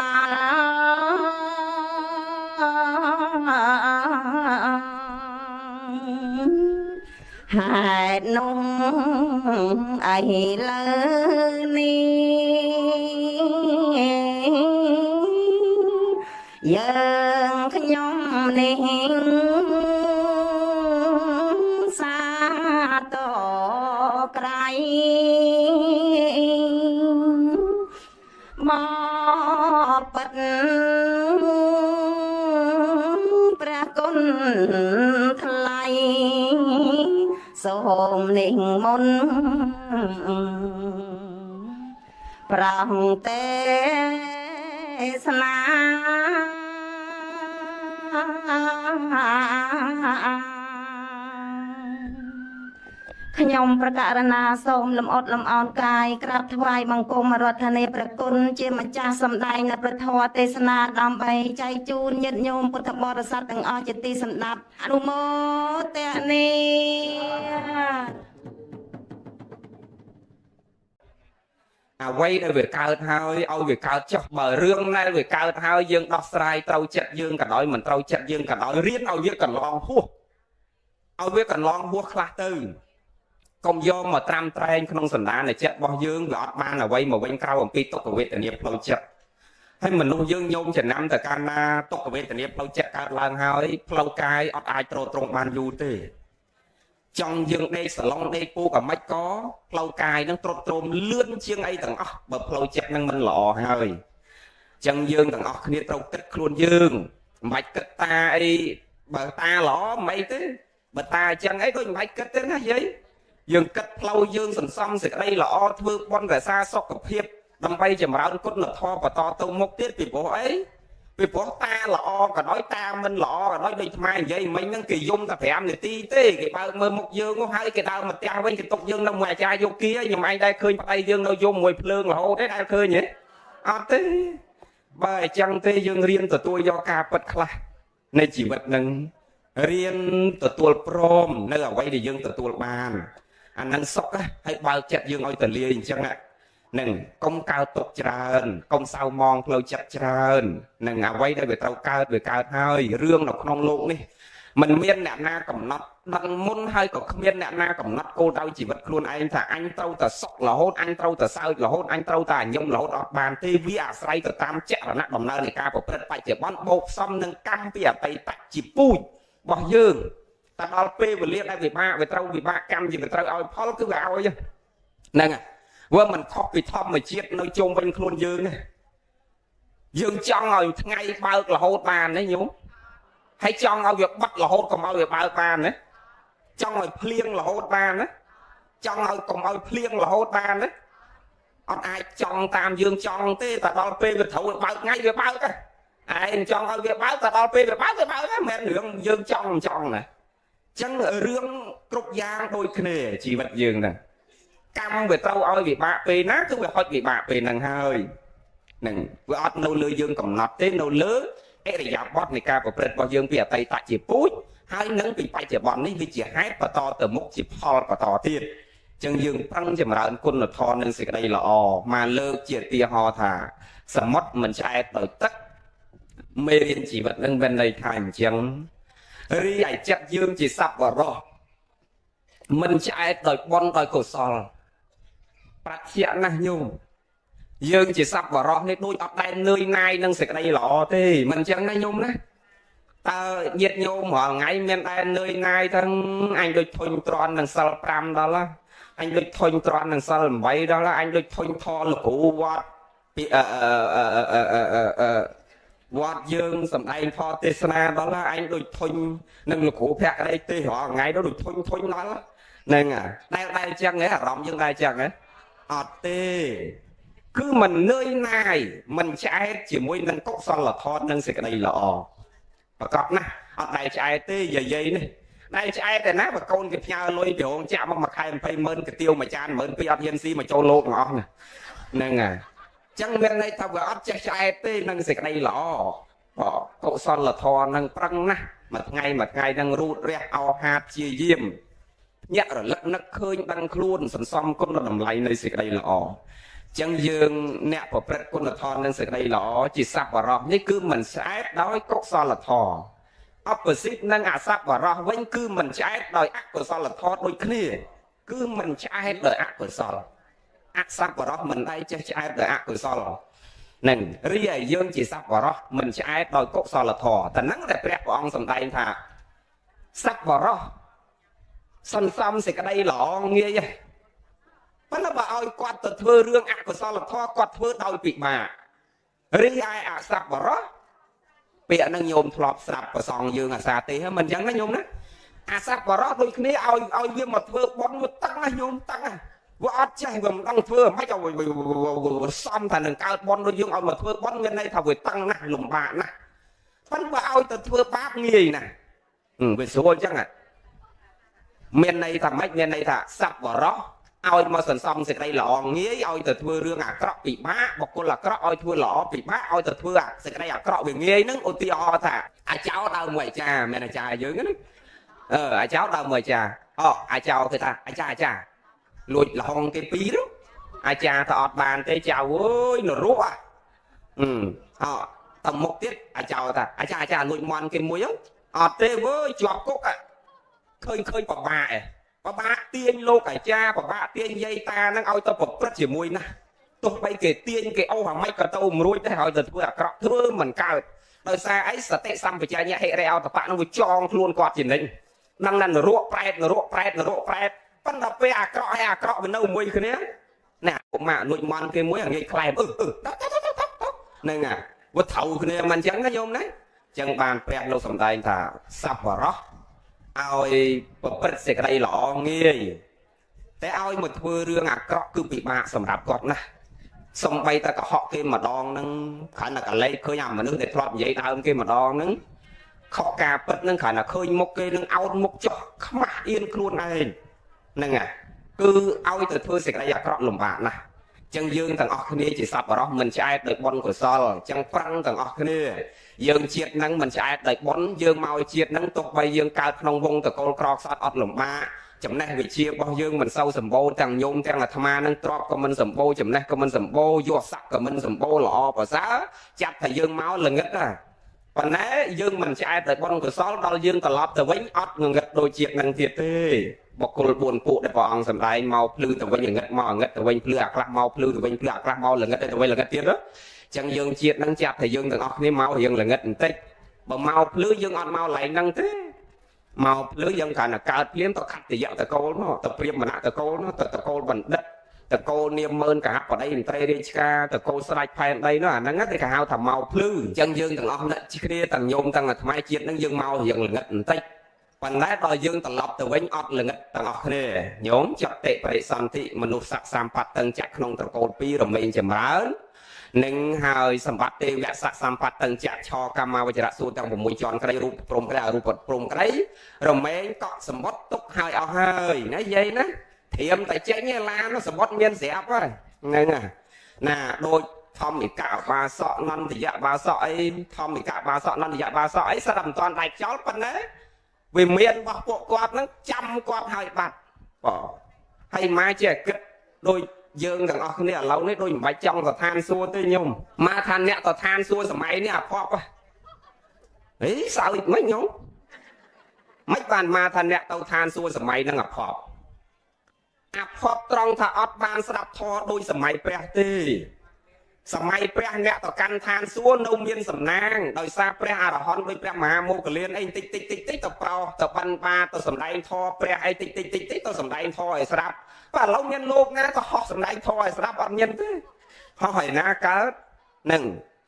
ដល់ហេតុនោះអីលើនេះយើងខ្ញុំនេះសាទរក្រៃមកពិតព្រះគុណថ្លៃសូមនិមន្តប្រងទេសនាខ្ញុំប្រកាសណាសូមលំអត់លំអោនកាយក្រាបថ្វាយបង្គំរដ្ឋនេព្រះគុណជាម្ចាស់សម្ដែងនៅព្រះធម៌ទេសនាដើម្បីចែកជូនញាតិញោមពុទ្ធបរិស័ទទាំងអស់ជាទីសន្តាប់អនុមោទនាអ្វីដែលវាកើតហើយឲ្យវាកើតចុះបើរឿងដែលវាកើតហើយយើងដោះស្រាយត្រូវចិត្តយើងក៏ដោយមិនត្រូវចិត្តយើងក៏ដោយរៀនឲ្យវាកន្លងហួសឲ្យវាកន្លងហួសខ្លះទៅកុំយកមកត្រាំត្រែងក្នុងសន្តាននៃចិត្តរបស់យើងវាអត់បានអ្វីមកវិញក្រៅអំពីទុក្ខវេទនាផ្លូវចិត្តហើយមនុស្សយើងញោមចំណាំទៅកាលណាទុក្ខវេទនាផ្លូវចិត្តកើតឡើងហើយផ្លូវកាយអត់អាចទ្រទ្រង់បានយូរទេចង់យើងដេកសឡុងដេកពូកអាម៉េចក៏ផ្លូវកាយនឹងទ្រទ្រង់លឿនជាងអីទាំងអស់បើផ្លូវចិត្តនឹងមិនល្អហើយចឹងយើងទាំងអស់គ្នាត្រូវគិតខ្លួនយើងមិនបាច់គិតតាអីបើតាល្អមិនអីទេបើតាអញ្ចឹងអីក៏មិនបាច់គិតទេណាយាយយើងគិតផ្លូវយើងសន្សំសេចក្តីល្អធ្វើបុណ្យរក្សាសុខភាពដើម្បីចម្រើនគុណធម៌បន្តទៅមុខទៀតពីព្រោះអីពីព្រោះតាល្អក៏ដោយតាមិនល្អក៏ដោយដូចថ្មនិយាយមិញហ្នឹងគេយំតែ5នាទីទេគេបើកមើលមុខយើងនោះហើយគេដើរមកផ្ទះវិញគេទុកយើងនៅមួយអាចារ្យយោគីខ្ញុំឯងដែរឃើញប្តីយើងនៅយំមួយភ្លើងរហូតទេដែរឃើញទេអត់ទេបើអញ្ចឹងទេយើងរៀនទទួលយកការពិតខ្លះនៃជីវិតហ្នឹងរៀនទទួលព្រមនៅអ្វីដែលយើងទទួលបានអានឹងសុខហើយបើកចិត្តយើងឲ្យទលាយអញ្ចឹង នឹងកុំកើតទុកច្រើនកុំសៅมองផ្លូវចិត្តច្រើននឹងអ្វីដែលវាត្រូវកើតវាកើតហើយរឿងនៅក្នុងโลกនេះมันមានអ្នកណាកំណត់ដឹងមុនហើយក៏គ្មានអ្នកណាកំណត់គោលដៅជីវិតខ្លួនឯងថាអញត្រូវតែសុខរហូតអញត្រូវតែសើចរហូតអញត្រូវតែញញឹមរហូតអត់បានទេវាអាស្រ័យទៅតាមចរណៈដំណើរនៃការប្រព្រឹត្តបច្ចុប្បន្នបូកផ្សំនឹងកម្មពីអតីតជាពូជរបស់យើងតែដល់ពេលវេលាដែលវិបាកវាត្រូវវិបាកកម្មជាវាត្រូវឲ្យផលគឺវាឲ្យហ្នឹងវាមិនខុសពីធម្មជាតិនៅជុំវិញខ្លួនយើងទេយើងចង់ឲ្យថ្ងៃបើករហូតបានទេញោមហើយចង់ឲ្យវាបិទរហូតកុំឲ្យវាបើកបានណាចង់ឲ្យភ្លៀងរហូតបានណាចង់ឲ្យកុំឲ្យភ្លៀងរហូតបានណាអត់អាចចង់តាមយើងចង់ទេតែដល់ពេលវាត្រូវបើកថ្ងៃវាបើកឯងចង់ឲ្យវាបើកតែដល់ពេលវាបើកហ្នឹងមិនមែនរឿងយើងចង់ណាអញ្ចឹងរឿងគ្រប់យ៉ាងដូចគ្នាជីវិតយើងហ្នឹងកម្មវាត្រូវឲ្យវិបាកពេលណាគឺវាហុចវិបាកពេលហ្នឹងហើយហ្នឹងវាអត់នៅលើយើងកំណត់ទេនៅលើអរិយាបថនៃការប្រព្រឹត្តរបស់យើងពីអតីតជាពូជហើយនឹងពីបច្ចុប្បន្ននេះវាជាហេតុបន្តទៅមុខជាផលបន្តទៀតអញ្ចឹងយើងប្រឹងចម្រើនគុណធម៌និងសេចក្តីល្អមកលើកជាឧទាហរណ៍ថាសមុទ្រមិនឆ្អែតដោយទឹកមេរៀនជីវិតនឹងមានន័យថាអញ្ចឹងរីឯចិត្តយើងជាសប្បុរសមិនឆ្អែតដោយបុណ្យដោយកុសលប្រតិយណាស់ញោមយើងជាសប្បុរសនេះដូចអត់ដែលនឿយណាយនឹងសេចក្តីល្អទេមិនអញ្ចឹងណាញោមណាតើញាតិញោមរាល់ថ្ងៃមានដែលនឿយណាយទាំងអញដូចធុញទ្រាន់នឹងសិល5ដល់អញដូចធុញទ្រាន់នឹងសិល8ដល់អញដូចធុញធរលោកគ្រូវត្តពីវត្តយើងសំដែងធម៌ទេសនាដល់អញដូចធុញនឹងលោកគ្រូភក្តីទេរាល់ថ្ងៃដូចធុញដល់ហ្នឹងដែលអញ្ចឹងហ៎អារម្មណ៍យើងដែលអញ្ចឹងហ៎អត់ទេគឺមិននឿយណាយមិនឆ្អែតជាមួយនឹងកុសលធម៌និងសេចក្តីល្អប្រកបណាស់អត់ដែលឆ្អែតទេយាយនេះដែលឆ្អែតតែណាបើកូនគេផ្ញើលុយពីរោងចាក់មកមួយខែ200000កាទៀវមួយចាន12000អត់ហ៊ានស៊ីមកចូលលោកទាំងអស់ហ្នឹងហើយចឹងមានន័យថាវាអត់ចេះឆ្អែតទេនឹងសេចក្តីល្អកុសលធម៌នឹងប្រឹងណាស់មួយថ្ងៃនឹងរូតរះអោហាតជាយាមញាក់រលឹកនឹកឃើញដឹងខ្លួនសន្សំគុណតម្លៃនៃសេចក្តីល្អចឹងយើងអ្នកប្រព្រឹត្តគុណធម៌និងសេចក្តីល្អជាសប្បុរសនេះគឺមិនឆ្អែតដោយកុសលធម៌opposite នឹងអសប្បុរសវិញគឺមិនឆ្អែតដោយអកុសលធម៌ដូចគ្នាគឺមិនឆ្អែតដោយអកុសលអសប្បុរសមិនដែលចេះឆ្អែតដោយអកុសលនឹងរីឯយើងជាសប្បុរសមិនឆ្អែតដោយកុសលធម៌តែនឹងតែព្រះអង្គសម្ដែងថាសប្បុរសសន្សំសេចក្តីល្អងាយប៉ុន្តែបើឲ្យគាត់ទៅធ្វើរឿងអកុសលធម៌គាត់ធ្វើដោយពិបាករីឯអសប្បុរសពាក្យហ្នឹងញោមធ្លាប់ស្ដាប់ប្រសងយើងអាសាទេមិនអញ្ចឹងណាញោមណាអសប្បុរសដូចគ្នាឲ្យវាមកធ្វើបុណ្យវាតឹងណាញោមតឹងណាវាអត់ចេះវាមិនដឹងធ្វើមិនឲ្យសំថានឹងកើតបុណ្យដូចយើងឲ្យមកធ្វើបុណ្យមានន័យថាវាតឹងណាស់លំបាកណាស់ប៉ុន្តែបើឲ្យទៅធ្វើបាបងាយណាស់វាស្រួលអញ្ចឹងមានន័យថាម៉េចមានន័យថាសប្បុរសឲ្យមកសន្សំសេចក្តីល្អងាយឲ្យទៅធ្វើរឿងអាក្រក់ពិបាកបុគ្គលអាក្រក់ឲ្យធ្វើល្អពិបាកឲ្យទៅធ្វើសេចក្តីអាក្រក់វាងាយហ្នឹងឧទាហរណ៍ថាអាចោដើមមួយអាចារ្យមែនអាចារ្យយើងណាអាចោដើមមួយអាចារ្យអាចោគេថាអាចារ្យលួចលហុងគេពីរអាចារ្យថាអត់បានទេចៅអើយនរោតមុខទៀតអាចោថាអាចារ្យលួចមន់គេមួយអត់ទេវើយជាប់គុកឃើញពិបាកទាញលោកអាចារ្យពិបាកទាញយាយតាហ្នឹងឲ្យទៅប្រព្រឹត្តជាមួយណាទោះបីគេទាញគេអូសអាម៉េចក៏ទៅមិនរួចដែរឲ្យទៅធ្វើអាក្រក់ធ្វើមិនកើតដោយសារអីសតិសម្បជញ្ញៈហិរិអោតបៈហ្នឹងវាចងខ្លួនគាត់ជានិញហ្នឹងណានរោប្រែតប៉ុន្តែពេលអាក្រក់ហើយអាក្រក់វានៅមួយគ្នាណាពុកម៉ាក់លួចមន់គេមួយងាយខ្លែមហ្នឹងវាត្រូវគ្នាមិនអញ្ចឹងណាញោមណាអញ្ចឹងបានព្រះលោកសម្ដែងថាសប្បុរសឲ្យប្រព្រឹត្តសេចក្តីល្អងាយតែឲ្យមកធ្វើរឿងអាក្រក់គឺពិបាកសម្រាប់គាត់ណាសំបីតែកុហកគេម្ដងហ្នឹងគ្រាន់តែកលេចឃើញអាមនុស្សដែលធ្លាប់និយាយដើមគេម្ដងហ្នឹងខុសការពិតហ្នឹងគ្រាន់តែឃើញមុខគេនឹងអោតមុខចុះខ្មាស់អៀនខ្លួនឯងហ្នឹងគឺឲ្យទៅធ្វើសេចក្តីអាក្រក់លំបាកណាស់ចឹងយើងទាំងអស់គ្នាជាសប្បុរសមិនឆ្អែតដោយបុណ្យកុសលចឹងប្រឹងទាំងអស់គ្នាយើងជាតិហ្នឹងមិនឆ្អែតដោយបុណ្យយើងមកជាតិហ្នឹងទោះបីយើងកើតក្នុងវងតកូលក្រខ្សត់អត់លំបាក ចំណេះវិជ្ជារបស់យើងមិនសូវសម្បូរទាំងញោមទាំងអាត្មានឹងទ្របក៏មិនសម្បូរចំណេះក៏មិនសម្បូរយកស័ក្តិក៏មិនសម្បូរល្អប្រសើរចាប់តែយើងមកល្ងឹតណាប៉ុន្តែយើងមិនឆ្អែតដោយបុណ្យកុសលដល់យើងត្រឡប់ទៅវិញអត់ងងឹតដូចជាតិនឹងទៀតទេបុគ្គល4ពួកដែលព្រះអង្គសម្ដែងមកភ្លឺទៅវិញងឹតមកងឹតទៅវិញភ្លឺអាខ្លះមកភ្លឺទៅវិញភ្លឺអាខ្លះមកល្ងឹតទៅវិញល្ងឹតទៀតណាចឹងយើងជាតិនឹងចាប់តែយើងទាំងអស់គ្នាមករៀងល្ងឹតបន្តិចបើមកភ្លឺយើងអត់មកឡែងហ្នឹងទេមកភ្លឺយើងគ្រាន់តែកើតភ្លាមទៅខត្តយៈតកូលនោះទៅព្រាមមណៈតកូលនោះទៅតកូលបណ្ឌិតតកូលនាមម៉ឺនកហបតីមន្ត្រីរាជការតកូលស្ដេចផែនដីនោះអាហ្នឹងគេគេហៅថាមកភ្លឺអញ្ចឹងយើងទាំងអស់អ្នកគ្នាទាំងញោមទាំងអាត្មាជាតិហ្នឹងយើងមករៀងល្ងឹតបន្តិចប៉ុន្តែដល់យើងត្រឡប់ទៅវិញអត់ល្ងឹតទាំងអស់គ្នាញោមចតិបរិសន្ធិមនុស្សស័ក្តិសម្បត្តិទាំងចាក់ក្នុងតកូល2រមែងចម្រើននឹងហើយសម្បត្តិទេវៈស័ក្តិសម្បត្តិទាំងចាក់ឆកម្មវចរៈសួរទាំង6ជាន់ក្តីរូបព្រមក្តីអរូបព្រមក្តីរមែងកក់សម្បត្តិទុកហើយអស់ហើយណាយាយណាធៀមតែចេញឯឡានសម្បត្តិមានស្រាប់ហើយហ្នឹងណាដូចធម្មិកបាសកនន្តយៈបាសកអីធម្មិកបាសកនន្តយៈបាសកអីស្រាប់មិនតាន់ដាច់ចោលប៉ុណ្ណាវាមានរបស់ពួកគាត់ហ្នឹងចាំគាត់ហើយបាត់បងហើយម៉ែជាគិតដូចយើងទាំងអស់គ្នាឥឡូវនេះដូចមិនបាច់ចង់ទៅឋានសួគ៌ទេញោមមកថាអ្នកទៅឋានសួគ៌សម័យនេះអាភ័ព្វហីសើចមិនញោមមិនបានមកថាអ្នកទៅឋានសួគ៌សម័យហ្នឹងអាភ័ព្វត្រង់ថាអត់បានស្ដាប់ធម៌ដូចសម័យព្រះទេសម័យព្រះអ្នកទៅកាន់ឋានសួគ៌នៅមានសំណាងដោយសារព្រះអរហន្តដោយព្រះមហាមោគលានអីតិចទៅប្រោសទៅបិណ្ឌបាតទៅសម្ដែងធម៌ព្រះអីតិចទៅសម្ដែងធម៌ឲ្យស្ដាប់បាទឥឡូវមានលោកណាក៏ហោះសម្ដែងធម៌ឲ្យស្ដាប់អត់មានទេហោះឲ្យណាកើតនឹង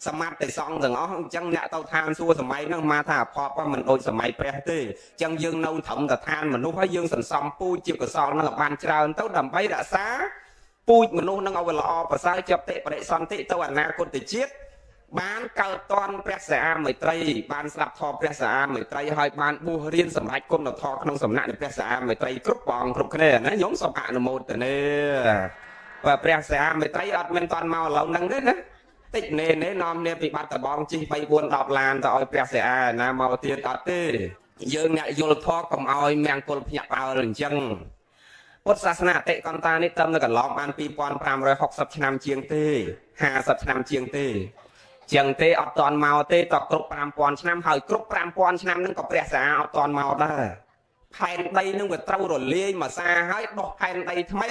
សមាធិសង្ឃទាំងអស់អញ្ចឹងអ្នកទៅឋានសួគ៌សម័យហ្នឹងមកថាអភ័ព្វមិនដូចសម័យព្រះទេអញ្ចឹងយើងនៅត្រឹមតែឋានមនុស្សហើយយើងសន្សំពូជជាកុសលហ្នឹងឲ្យបានច្រើនទៅដើម្បីរក្សាពូជមនុស្សនឹងឲ្យវាល្អប្រសើរចតិបរិសន្ធិទៅអនាគតជាតិបានកើតតនព្រះសាមេត្រីបានស្ដាប់ធម៌ព្រះសាមេត្រីហើយបានបួសរៀនសម្រេចគុណធម៌ក្នុងសំណាក់នៃព្រះសាមេត្រីគ្រប់ព្រះអង្គគ្រប់គ្នាណាញោមសូមអនុមោទនាបាទព្រះសាមេត្រីអត់មានតនមកឥឡូវហ្នឹងទេណាតិចណែនាំគ្នាពីបាត់ដបងជិះ3 4 10ឡានទៅឲ្យព្រះសាណាមកទៀតអត់ទេយើងអ្នកយល់ធម៌កុំឲ្យមង្គលភ្ញាក់ផ្អើលអញ្ចឹងពុទ្ធសាសនាអតិកន្តានេះត្រឹមតែកន្លងបាន2560ឆ្នាំជាងទេ50ឆ្នាំជាងទេជាងទេអត់តាន់មកទេតគ្រប់5000ឆ្នាំហើយគ្រប់5000ឆ្នាំហ្នឹងក៏ព្រះសាអត់តាន់មកដែរផែនដីនឹងវាត្រូវរលាយមកសាហើយដោះផែនដីថ្មី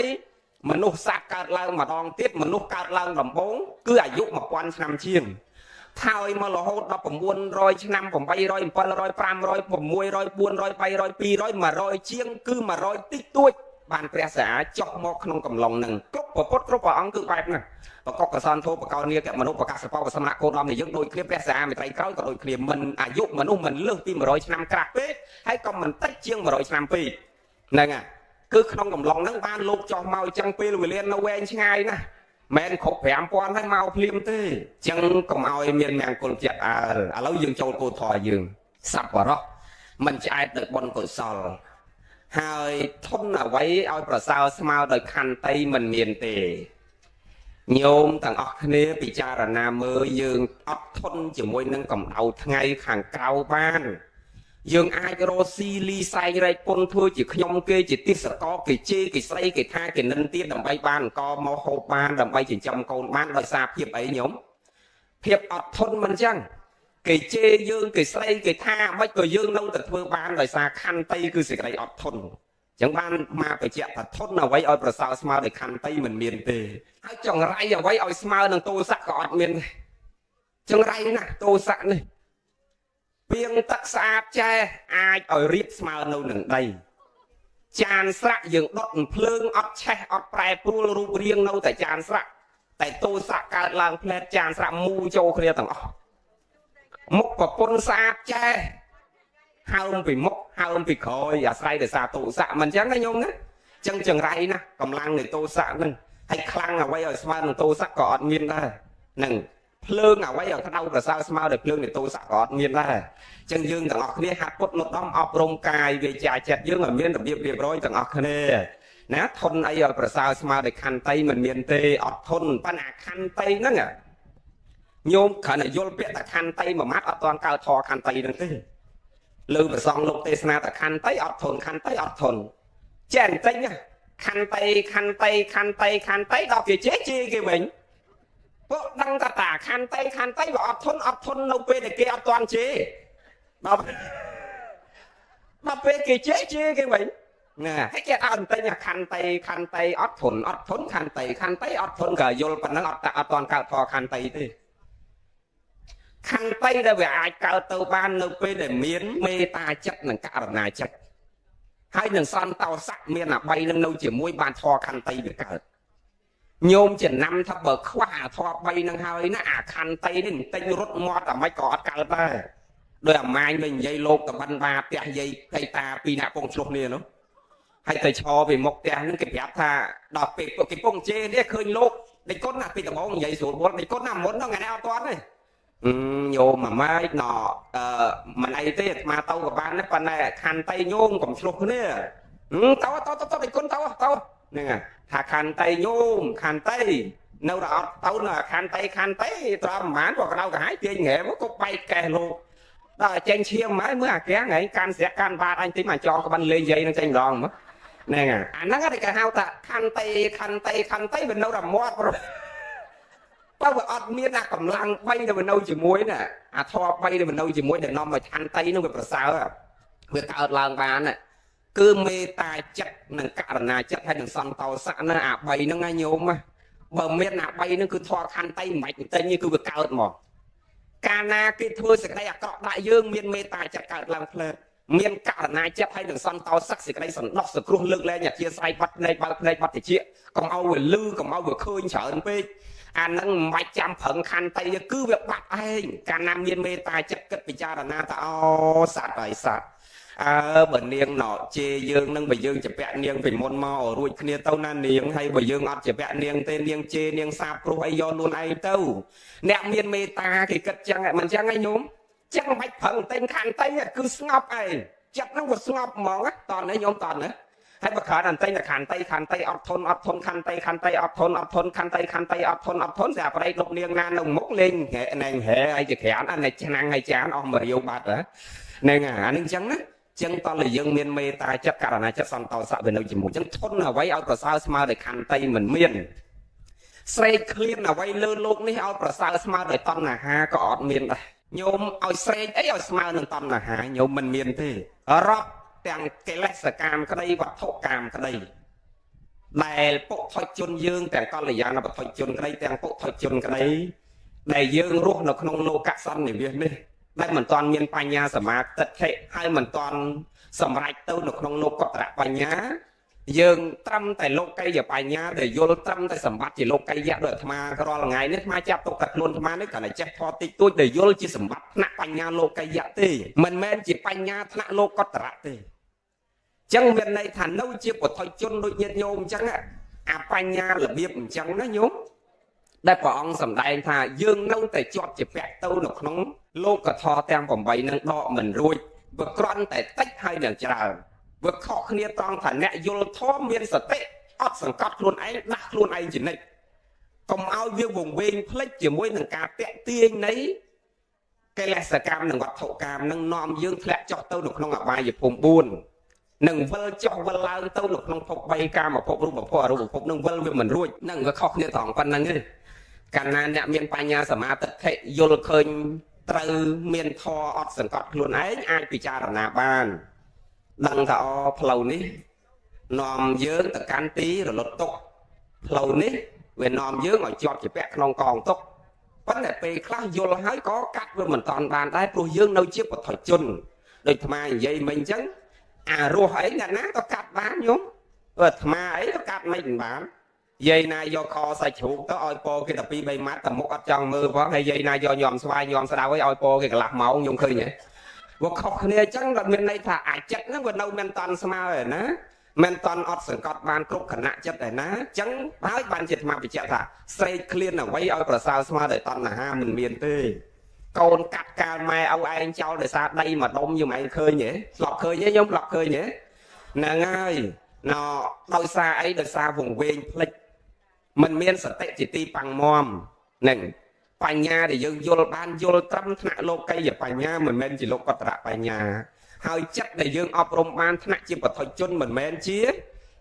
មនុស្សសត្វកើតឡើងម្ដងទៀតមនុស្សកើតឡើងដំបូងគឺអាយុ1000ឆ្នាំជាងថយមករហូតដល់900ឆ្នាំ800 700 500 600 400 300 200 100ជាងគឺ100តិចតួចបានព្រះសាចុះមកក្នុងកំឡុងហ្នឹងគ្រប់ប្រពុតគ្រប់ព្រះអង្គគឺបែបហ្នឹងប្រកបកសនធោបកោនីកមនុស្សប្រកាសបោសមណៈកូនដំនៃយើងដូចគ្នាព្រះសាមេត្រីក្រោយក៏ដូចគ្នាមិនអាយុមនុស្សមិនលើសពី100ឆ្នាំក្រាស់ពេកហើយក៏មិនតិចជាង100ឆ្នាំពេកហ្នឹងគឺក្នុងកំឡុងហ្នឹងបានលោកចុះមកអញ្ចឹងពេលវេលានៅវែងឆ្ងាយណាស់មិនគ្រប់5000ហើយមកភ្លាមទេអញ្ចឹងកុំឲ្យមានមង្គលចិត្តឥឡូវយើងចូលគោលធម៌យើងសប្បុរសមិនឆ្អែតដោយបុណ្យកុសលហើយធន់អ្វីឲ្យប្រសើរស្មើដោយខន្តីមិនមានទេញោមទាំងអស់គ្នាពិចារណាមើលយើងអត់ធន់ជាមួយនឹងកម្ដៅថ្ងៃខាងក្រៅបានយើងអាចរស់ស៊ីលីសែងរែកពុនធ្វើជាខ្ញុំគេជាទិសកគេជេរគេស្រីគេថាគេនិនទៀតដើម្បីបានអង្គមកហូបបានដើម្បីចិញ្ចឹមកូនបានដោយសារភាពអីញោមភាពអត់ធន់មិនចឹងគេជេរយើងគេស្រីគេថាមិនក៏យើងនៅតែធ្វើបានដោយសារខន្តីគឺសេចក្តីអត់ធន់អញ្ចឹងបានមកបញ្ជាក់ថាធន់អ្វីឲ្យប្រសើរស្មើដោយខន្តីមិនមានទេហើយចង្រៃអ្វីឲ្យស្មើនឹងទោសៈក៏អត់មានទេចង្រៃណាស់ទោសៈនេះពាងទឹកស្អាតចេះអាចឲ្យរៀបស្មើនៅនឹងដីចានស្រាក់យើងដុតភ្លើងអត់ឆេះអត់ប្រែប្រួលរូបរាងនៅតែចានស្រាក់តែទោសៈកើតឡើងផ្លែតចានស្រាក់មូចូលគ្នាទាំងអស់មុខប្រពន្ធស្អាតចេះហើមពីមុខហើមពីក្រោយអាស្រ័យដោយសារទោសៈមិនអញ្ចឹងណាញោមណាអញ្ចឹងចង្រៃណាកម្លាំងនៃទោសៈហ្នឹងហើយខ្លាំងអ្វីឲ្យស្មើនឹងទោសៈក៏អត់មានដែរហ្នឹងភ្លើងអ្វីឲ្យក្តៅប្រសើរស្មើដោយភ្លើងនៃទោសៈក៏អត់មានដែរអញ្ចឹងយើងទាំងអស់គ្នាហាត់ពុតនៅដំអប់រំកាយវាចាចិត្តយើងឲ្យមានរបៀបរៀបរយទាំងអស់គ្នាណាធន់អីឲ្យប្រសើរស្មើដោយខន្តីមិនមានទេអត់ធន់ប៉ុន្តែខន្តីហ្នឹងញោមគ្រាន់តែយល់ពាក្យតែខន្តីមួយម៉ាត់អត់ទាន់កើតធរខន្តីហ្នឹងទេលើប្រសងលោកទេសនាតែខន្តីអត់ធន់ខន្តីអត់ធន់ ចេះបន្តិចខាន់តដល់គេចេះជាគេវិញពួកដឹងតាខាន់តៃវាអត់ធន់នៅពេលដែលគេអត់ទាន់ជេរដល់ពេលគេជេរជាគេវិញណាហើយគេអត់បន្តិចខាន់តៃអត់ធន់ខាន់តៃអត់ធន់ក៏យល់ប៉ុណ្ណឹងអត់ទាន់កើតធរខាន់តៃទេខាន់តៃដែលវាអាចកើតទៅបាននៅពេលដែលមានមេត្តាចិត្តនិងករុណាចិត្តហើយនឹងសន្តោសៈមានអា3នឹងនៅជាមួយបានធរខាន់តៃវាកើតញោមចំណាំថាបើខ្វះអាធរ3នឹងហើយណាអាខាន់តៃនេះបន្តិចរត់មាត់តែមិនក៏អត់កើតដែរដោយអាម៉ាញវិញនិយាយលោកតបិនបាផ្ទះយាយតៃតាពីរអ្នកពងឆ្លោះគ្នានោះហើយទៅឈរពីមុខផ្ទះហ្នឹងគេប្រាប់ថាដល់ពេលគេពងជេរនេះឃើញលោកដេចគុណណាពីដំបងនិយាយស្រួលវល់ដេចគុណណាមុនហ្នឹងថ្ងៃនេះអត់ទាន់ទេញោមអាម៉ាយណមិនអីទេអាត្មាទៅក៏បានដែរប៉ុន្តែខាន់តៃញោមកុំឆ្លោះគ្នាទៅដេចគុណទៅហ្នឹងថាខាន់តៃញោមខាន់តៃនៅដល់អត់ទៅនៅខាន់តៃត្រង់ប្រហែលក៏ក្តៅក្រហាយទាញងែមកក៏បែកកេះលោកដល់ចេញឈាមមកមើលអាកៀងហ្នឹងកាន់ស្រាក់កាន់បាតអញតិចមកចងក្បិនលេងយាយនឹងចេញម្ដងមកហ្នឹងអាហ្នឹងគេហៅថាខាន់តៃវានៅរមាត់បើវាអត់មានអាកម្លាំង3ដែលវានៅជាមួយណាអាធម៌3ដែលវានៅជាមួយដែលនាំឲ្យខាន់តៃនោះវាប្រសើរវាកើតឡើងបានគឺមេត្តាចិត្តនិងករុណាចិត្តហើយនឹងសន្តោសៈណាអា3ហ្នឹងណាញោមបើមានអា3ហ្នឹងគឺធម៌ខាន់តៃមិនបាច់ទិញគឺវាកើតមកកាលណាគេធ្វើសេចក្តីអាក្រក់ដាក់យើងមានមេត្តាចិត្តកើតឡើងផ្លើមានករុណាចិត្តហើយនឹងសន្តោសៈសេចក្តីសន្តោសសគ្រោះលើកលែងអធិស្ឋានបាត់ភ្នែកបាត់តិចកុំឲ្យវាលឺកុំឲ្យវាឃើញច្រើនពេកអានឹងមិនបាច់ចាំប្រឹងខាន់តៃគឺវាបាត់ឯងកាលណាមានមេត្តាចិត្តគិតពិចារណាថាអូសត្វហើយសត្វបើនាងណោជេរយើងនឹងបើយើងជាពាក់នាងពីមុនមករួចគ្នាទៅណានាងហើយបើយើងអត់ជាពាក់នាងទេនាងជេរនាងសាបព្រោះអីយកខ្លួនឯងទៅអ្នកមានមេត្តាគេគិតចឹងមិនចឹងឯងញោមចឹងមិនបាច់ប្រឹងតែងខាន់តៃគឺស្ងប់ឯងចិត្តហ្នឹងវាស្ងប់ហ្មងតោះនេះញោមតោះនេះហើយបើក្រោយតែងតែខាន់តៃអត់ធន់ខាន់តៃអត់ធន់ខាន់តៃអត់ធន់ស្រាប់ប្រៃលោកនាងណានៅមុខលេងណែងហែហើយជាក្រានអានេះឆ្នាំងហើយចានអស់មួយរាវបាត់ហ្នឹងអានេះចឹងណាចឹងតើយើងមានមេត្តាចិត្តករុណាចិត្តសន្តោសៈវានៅជាមួយចឹងធន់អ្វីឲ្យប្រសើរស្មើដោយខាន់តៃមិនមានស្រេកឃ្លានអ្វីលើលោកនេះឲ្យប្រសើរស្មើដោយតណ្ហាក៏អត់មានដែរញោមឲ្យស្រេកអីឲ្យស្មើនឹងតណ្ហាញោមមិនមានទេរាប់ទាំងកិលេសកម្មក្តីវត្ថុកម្មក្តីដែលពុទ្ធជនយើងទាំងកល្យាណបុត្រជនក្តីទាំងពុទ្ធជនក្តីដែលយើងរស់នៅក្នុងលោកសន្និវាសនេះដែលមិនទាន់មានបញ្ញាសមាធិហើយមិនទាន់សម្រេចទៅនៅក្នុងលោកកតរបញ្ញាយើងត្រឹមតែលោកីយបញ្ញាដែលយល់ត្រឹមតែសម្បត្តិជាលោកីយៈដោយអាត្មារាល់ថ្ងៃនេះអាត្មាចាប់ទុកតែខ្លួនអាត្មានេះគ្រាន់តែចេះធေါ်តិចតួចដែលយល់ជាសម្បត្តិថ្នាក់បញ្ញាលោកីយៈទេមិនមែនជាបញ្ញាថ្នាក់លោកកតរៈទេចឹងមានន័យថានៅជាពុទ្ធជនដូចញាតិញោមអញ្ចឹងអាបញ្ញារបៀបអញ្ចឹងណាញោមដែលព្រះអង្គសម្ដែងថាយើងនៅតែជាប់ជាពាក់ទៅនៅក្នុងលោកធម៌ទាំង8នឹងដកមិនរួចវាគ្រាន់តែតិចហើយនឹងច្រើនវាខុសគ្នាត្រង់ថាអ្នកយល់ធម៌មានសតិអត់សង្កត់ខ្លួនឯងដាក់ខ្លួនឯងជានិច្ចកុំឲ្យវាវង្វេងភ្លេចជាមួយនឹងការតាក់ទាញនៃកិលេសកម្មនិងវត្ថុកម្មនឹងនាំយើងធ្លាក់ចុះទៅនៅក្នុងអបាយភូមិ4នឹងវិលចុះវិលឡើងទៅនៅក្នុងភព3កាមភពរូបភពអរូបភពនឹងវិលវាមិនរួចនឹងវាខុសគ្នាត្រង់ប៉ុណ្្នឹងទេកាលណាអ្នកមានបញ្ញាសមាធិយល់ឃើញត្រូវមានធម៌អត់សង្កត់ខ្លួនឯងអាចពិចារណាបានដឹងថាផ្លូវនេះនាំយើងទៅកាន់ទីរលត់ទុកផ្លូវនេះវានាំយើងឲ្យជាប់ជាពាក់ក្នុងកងទុកប៉ុន្តែពេលខ្លះយល់ហើយក៏កាត់វាមិនតាន់បានដែរព្រោះយើងនៅជាពុទ្ធជនដូចអាត្មានិយាយមិញអញ្ចឹងអារស់អីអ្នកណាក៏កាត់បានញោមអាត្មាអីក៏កាត់មិនបានយាយណាយកខសាច់ជ្រូកទៅឲ្យពោគេតែ2 3ម៉ាត់តែមុខអត់ចង់មើលផងហើយយាយណាយកញោមស្វាយញោមស្ដៅឲ្យពោគេកន្លះម៉ោងខ្ញុំឃើញហ៎វាខុសគ្នាអញ្ចឹងដល់មានន័យថាអាចិត្តហ្នឹងវានៅមិនតាន់ស្មើឯណាមិនតាន់អត់សង្កត់បានគ្រប់គណៈចិត្តឯណាអញ្ចឹងហើយបានជាអាត្មាបញ្ជាក់ថាស្រេកឃ្លានអ្វីឲ្យប្រសើរស្មើដោយតណ្ហាមិនមានទេកូនកាត់កាលម៉ែឲ្យឯងចោលដោយសារដីមួយដុំយំឯងឃើញទេស្លប់ឃើញទេខ្ញុំស្លប់ឃើញទេហ្នឹងហើយណោដោយសារអីដោយសារវង្វេងភ្លេចមិនមានសតិជាទីប៉ាំងមាំហ្នឹងបញ្ញាដែលយើងយល់បានយល់ត្រឹមថ្នាក់លោកីយបញ្ញាមិនមែនជាលោកកតរៈបញ្ញាហើយចិត្តដែលយើងអប់រំបានថ្នាក់ជាពុទ្ធជនមិនមែនជា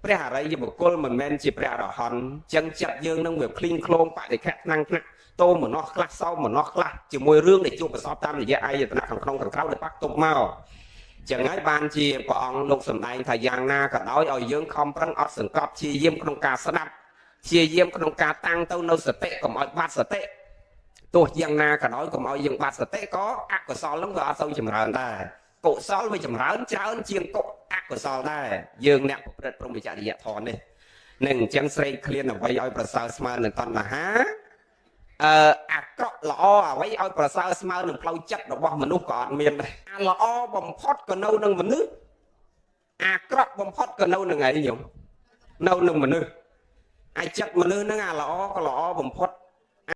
ព្រះអរិយបុគ្គលមិនមែនជាព្រះអរហន្តចឹងចិត្តយើងនឹងវាភ្លីងឃ្លោងបដិខៈថ្នាំងថ្នាក់តោមនោះខ្លះសោមនោះខ្លះជាមួយរឿងដែលជួបប្រសពតាមរយៈអាយតនៈខាងក្នុងខាងក្រៅដែលបាក់ទុកមកចឹងហើយបានជាព្រះអង្គលោកសម្ដែងថាយ៉ាងណាក៏ដោយឲ្យយើងខំប្រឹងអត់សង្កត់ព្យាយាមក្នុងការស្ដាប់ព្យាយាមក្នុងការតាំងទៅនៅសតិកុំឲ្យបាត់សតិទោះយ៉ាងណាក៏ដោយកុំឲ្យយើងបាត់សតិក៏អកុសលនឹងវាអត់សូវចម្រើនដែរកុសលវាចម្រើនច្រើនជាងអកុសលដែរយើងអ្នកប្រព្រឹត្តព្រហ្មចរិយធម៌នេះនឹងអញ្ចឹងស្រេកឃ្លានអ្វីឲ្យប្រសើរស្មើនឹងតណ្ហាអាក្រក់ល្អអ្វីឲ្យប្រសើរស្មើនឹងផ្លូវចិត្តរបស់មនុស្សក៏អត់មានដែរអាល្អបំផុតក៏នៅនឹងមនុស្សអាក្រក់បំផុតក៏នៅនឹងឯងញោមនៅនឹងមនុស្សអាចិត្តមនុស្សហ្នឹងអាល្អក៏ល្អបំផុត